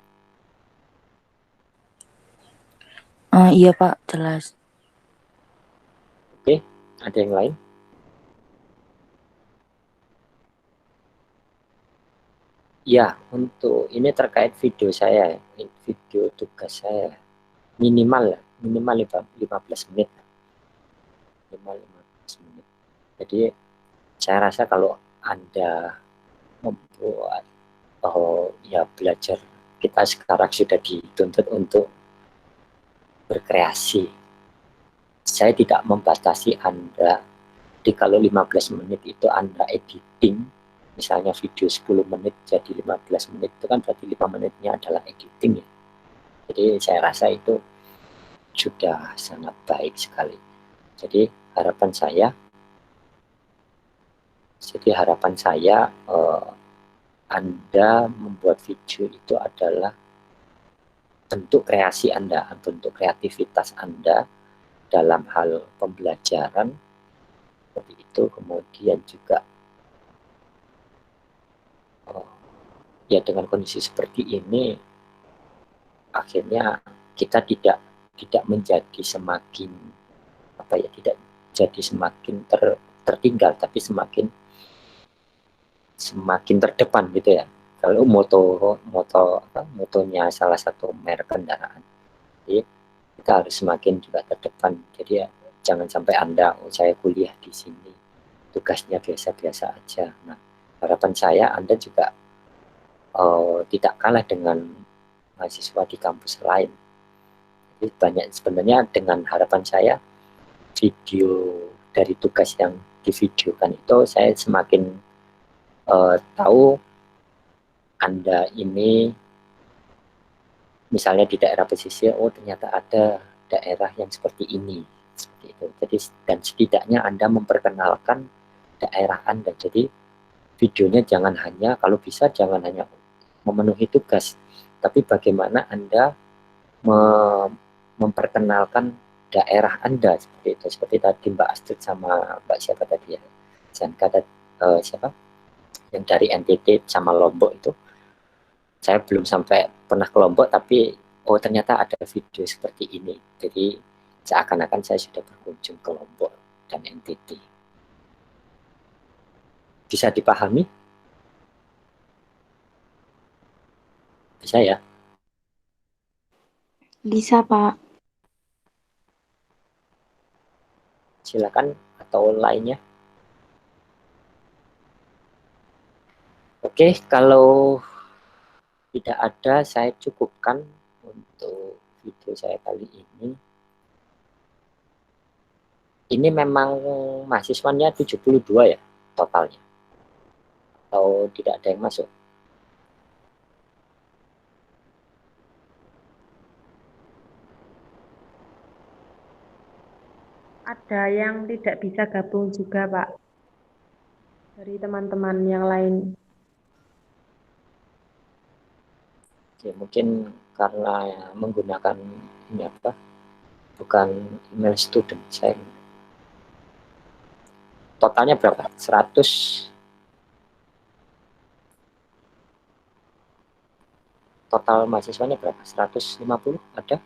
Speaker 3: Iya Pak, jelas.
Speaker 1: Oke, ada yang lain? Ya, untuk ini terkait video saya, video tugas saya minimal 15 menit. Minimal 15 menit. Jadi saya rasa kalau Anda membuat ya belajar, kita sekarang sudah dituntut untuk berkreasi. Saya tidak membatasi Anda. Jadi kalau 15 menit itu Anda editing, misalnya video 10 menit jadi 15 menit, itu kan berarti 5 menitnya adalah editing ya. Jadi saya rasa itu sudah sangat baik sekali. Jadi harapan saya Anda membuat video itu adalah bentuk kreasi Anda, bentuk kreativitas Anda dalam hal pembelajaran seperti itu. Kemudian juga ya dengan kondisi seperti ini akhirnya kita tidak menjadi semakin tidak jadi semakin tertinggal, tapi semakin terdepan gitu ya. Kalau motonya salah satu merek kendaraan, jadi kita harus semakin juga terdepan. Jadi ya, jangan sampai Anda, saya kuliah di sini, tugasnya biasa-biasa aja. Nah, harapan saya Anda juga tidak kalah dengan mahasiswa di kampus lain. Jadi banyak sebenarnya dengan harapan saya, video dari tugas yang divideokan itu saya semakin tahu Anda ini misalnya di daerah pesisir, ternyata ada daerah yang seperti ini, seperti itu. Jadi dan setidaknya Anda memperkenalkan daerah Anda. Jadi videonya kalau bisa jangan hanya memenuhi tugas, tapi bagaimana Anda memperkenalkan daerah Anda seperti itu. Seperti tadi Mbak Astrid sama Mbak siapa tadi ya? Siapa? Yang dari NTT sama Lombok itu. Saya belum sampai pernah ke Lombok, tapi ternyata ada video seperti ini. Jadi seakan-akan saya sudah berkunjung ke Lombok dan NTT. Bisa dipahami? Bisa ya?
Speaker 3: Bisa, Pak.
Speaker 1: Silakan, atau lainnya. Oke, kalau tidak ada, saya cukupkan untuk video saya kali ini. Ini memang mahasiswanya 72 ya totalnya? Atau tidak ada yang masuk?
Speaker 8: Ada yang tidak bisa gabung juga, Pak, dari teman-teman yang lain.
Speaker 1: Oke, mungkin karena menggunakan ini bukan email student. Saya totalnya berapa? 100. Total mahasiswanya berapa? 150 ada?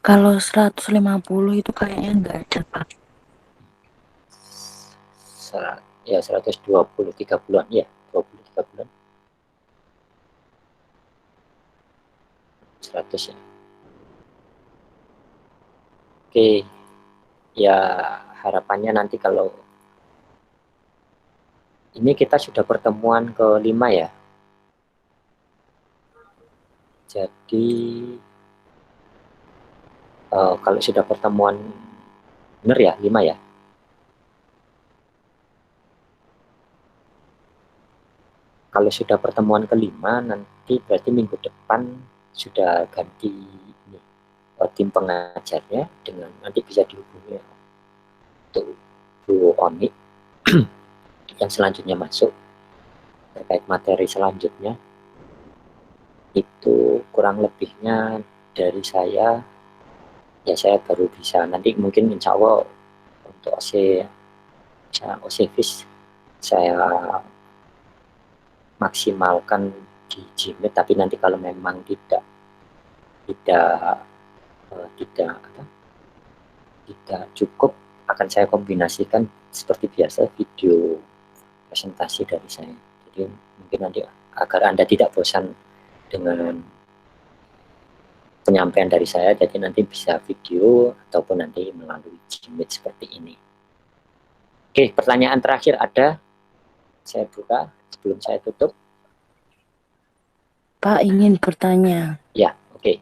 Speaker 3: Kalau 150 itu kayaknya nggak ada, Pak.
Speaker 1: Ya 120, 3 bulan ya, 23 bulan. 100 ya. Oke, ya harapannya nanti kalau ini kita sudah pertemuan ke-5 ya. Jadi kalau sudah pertemuan benar ya 5 ya. Kalau sudah pertemuan ke-5 nanti berarti minggu depan sudah ganti ini, tim pengajarnya, dengan nanti bisa dihubungi untuk Bu Oni yang selanjutnya masuk terkait materi selanjutnya. Itu kurang lebihnya dari saya. Ya saya baru bisa nanti mungkin insya Allah untuk OSIFIS saya maksimalkan di Gmail, tapi nanti kalau memang tidak tidak cukup, akan saya kombinasikan seperti biasa video presentasi dari saya. Jadi mungkin nanti agar Anda tidak bosan dengan penyampaian dari saya, jadi nanti bisa video ataupun nanti melalui Gmeet seperti ini. Oke, pertanyaan terakhir ada? Saya buka sebelum saya tutup.
Speaker 3: Pak, ingin bertanya.
Speaker 1: Ya, oke.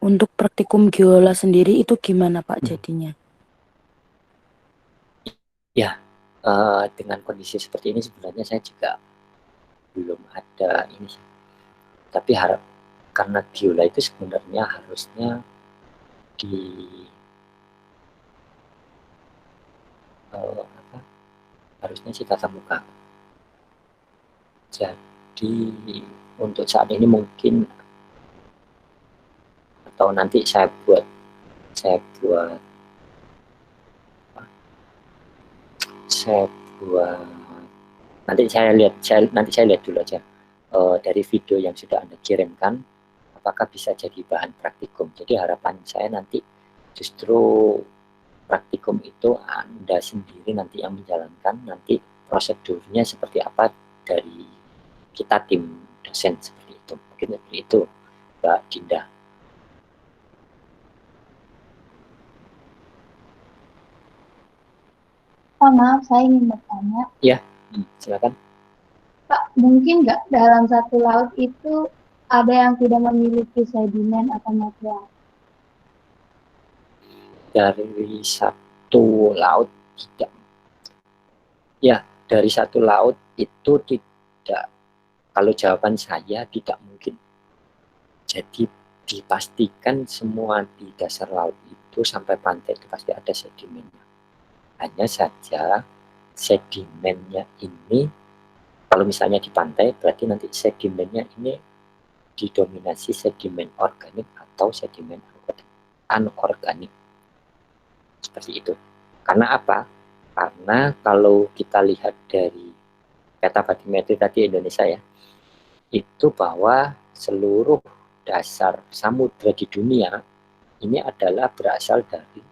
Speaker 3: Untuk praktikum geola sendiri itu gimana Pak jadinya?
Speaker 1: Ya, dengan kondisi seperti ini sebenarnya saya juga belum ada ini. Tapi karena geola itu sebenarnya harusnya harusnya sih tatap muka. Jadi untuk saat ini mungkin atau nanti saya buat nanti saya lihat dulu aja dari video yang sudah Anda kirimkan apakah bisa jadi bahan praktikum. Jadi harapan saya nanti justru praktikum itu Anda sendiri nanti yang menjalankan, nanti prosedurnya seperti apa dari kita tim dosen seperti itu. Mungkin seperti itu Mbak Dinda.
Speaker 9: Pak, maaf, saya ingin bertanya.
Speaker 1: Ya, silakan.
Speaker 9: Pak, mungkin nggak dalam satu laut itu ada yang tidak memiliki sedimen atau material?
Speaker 1: Dari satu laut tidak. Ya, dari satu laut itu tidak. Kalau jawaban saya tidak mungkin. Jadi dipastikan semua di dasar laut itu sampai pantai itu pasti ada sedimennya. Hanya saja sedimennya ini, kalau misalnya di pantai, berarti nanti sedimennya ini didominasi sedimen organik atau sedimen anorganik. Seperti itu. Karena apa? Karena kalau kita lihat dari peta batimetri tadi Indonesia ya, itu bahwa seluruh dasar samudra di dunia ini adalah berasal dari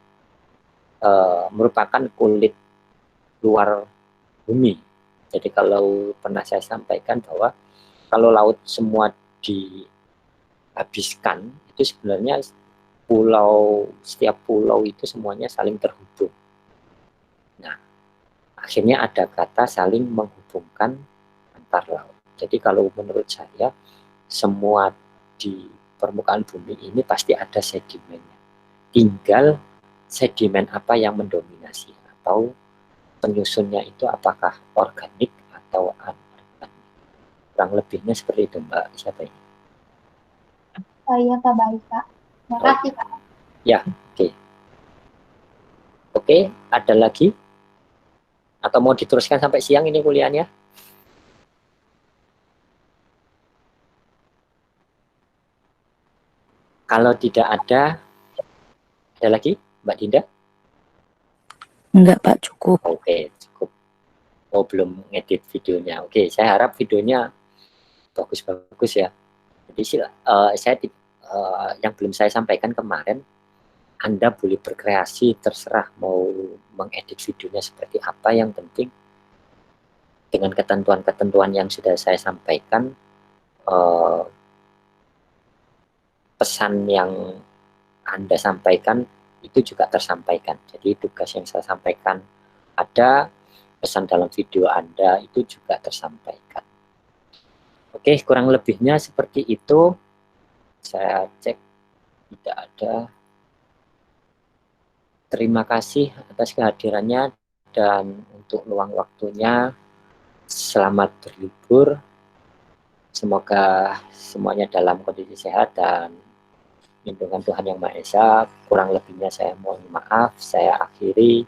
Speaker 1: merupakan kulit luar bumi. Jadi kalau pernah saya sampaikan bahwa kalau laut semua dihabiskan, itu sebenarnya setiap pulau itu semuanya saling terhubung. Nah, akhirnya ada kata saling menghubungkan antar laut. Jadi kalau menurut saya, semua di permukaan bumi ini pasti ada sedimennya. Tinggal sedimen apa yang mendominasi atau penyusunnya itu apakah organik atau anorganik. Kurang lebihnya seperti itu Mbak. Siapa ini?
Speaker 9: Oh iya Pak, baik Pak. Terima kasih Pak.
Speaker 1: Ya, oke. Oke, ada lagi? Atau mau diteruskan sampai siang ini kuliahnya? Kalau tidak ada lagi? Mbak Dinda?
Speaker 3: Enggak Pak, cukup.
Speaker 1: Oke, cukup. Oh, belum ngedit videonya. Oke, saya harap videonya bagus-bagus ya. Jadi yang belum saya sampaikan kemarin, Anda boleh berkreasi, terserah mau mengedit videonya seperti apa, yang penting dengan ketentuan-ketentuan yang sudah saya sampaikan, pesan yang Anda sampaikan itu juga tersampaikan. Jadi tugas yang saya sampaikan ada, pesan dalam video Anda itu juga tersampaikan. Oke, kurang lebihnya seperti itu. Saya cek tidak ada. Terima kasih atas kehadirannya dan untuk luang waktunya. Selamat berlibur. Semoga semuanya dalam kondisi sehat dan lindungan Tuhan Yang Maha Esa. Kurang lebihnya saya mohon maaf. Saya akhiri.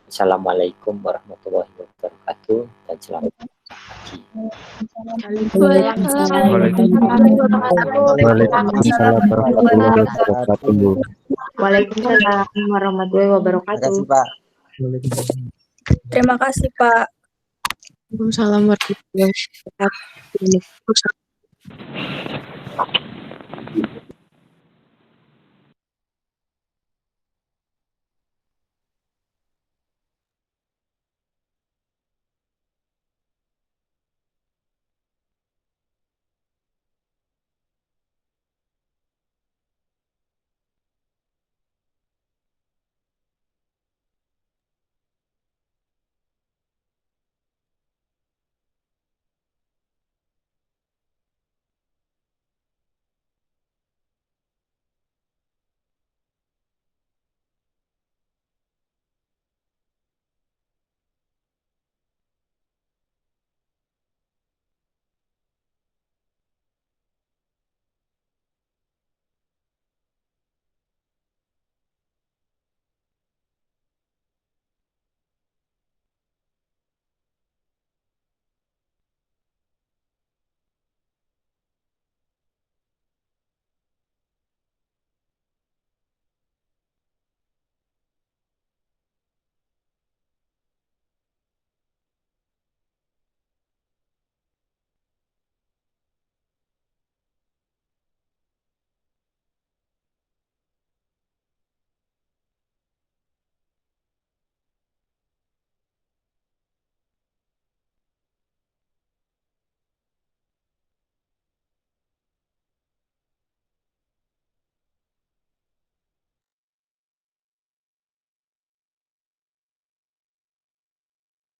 Speaker 1: Assalamualaikum warahmatullahi wabarakatuh dan selamat pagi.
Speaker 10: Waalaikumsalam warahmatullahi wabarakatuh.
Speaker 8: Waalaikumsalam warahmatullahi wabarakatuh.
Speaker 11: Terima kasih Pak.
Speaker 12: Waalaikumsalam warahmatullahi wabarakatuh.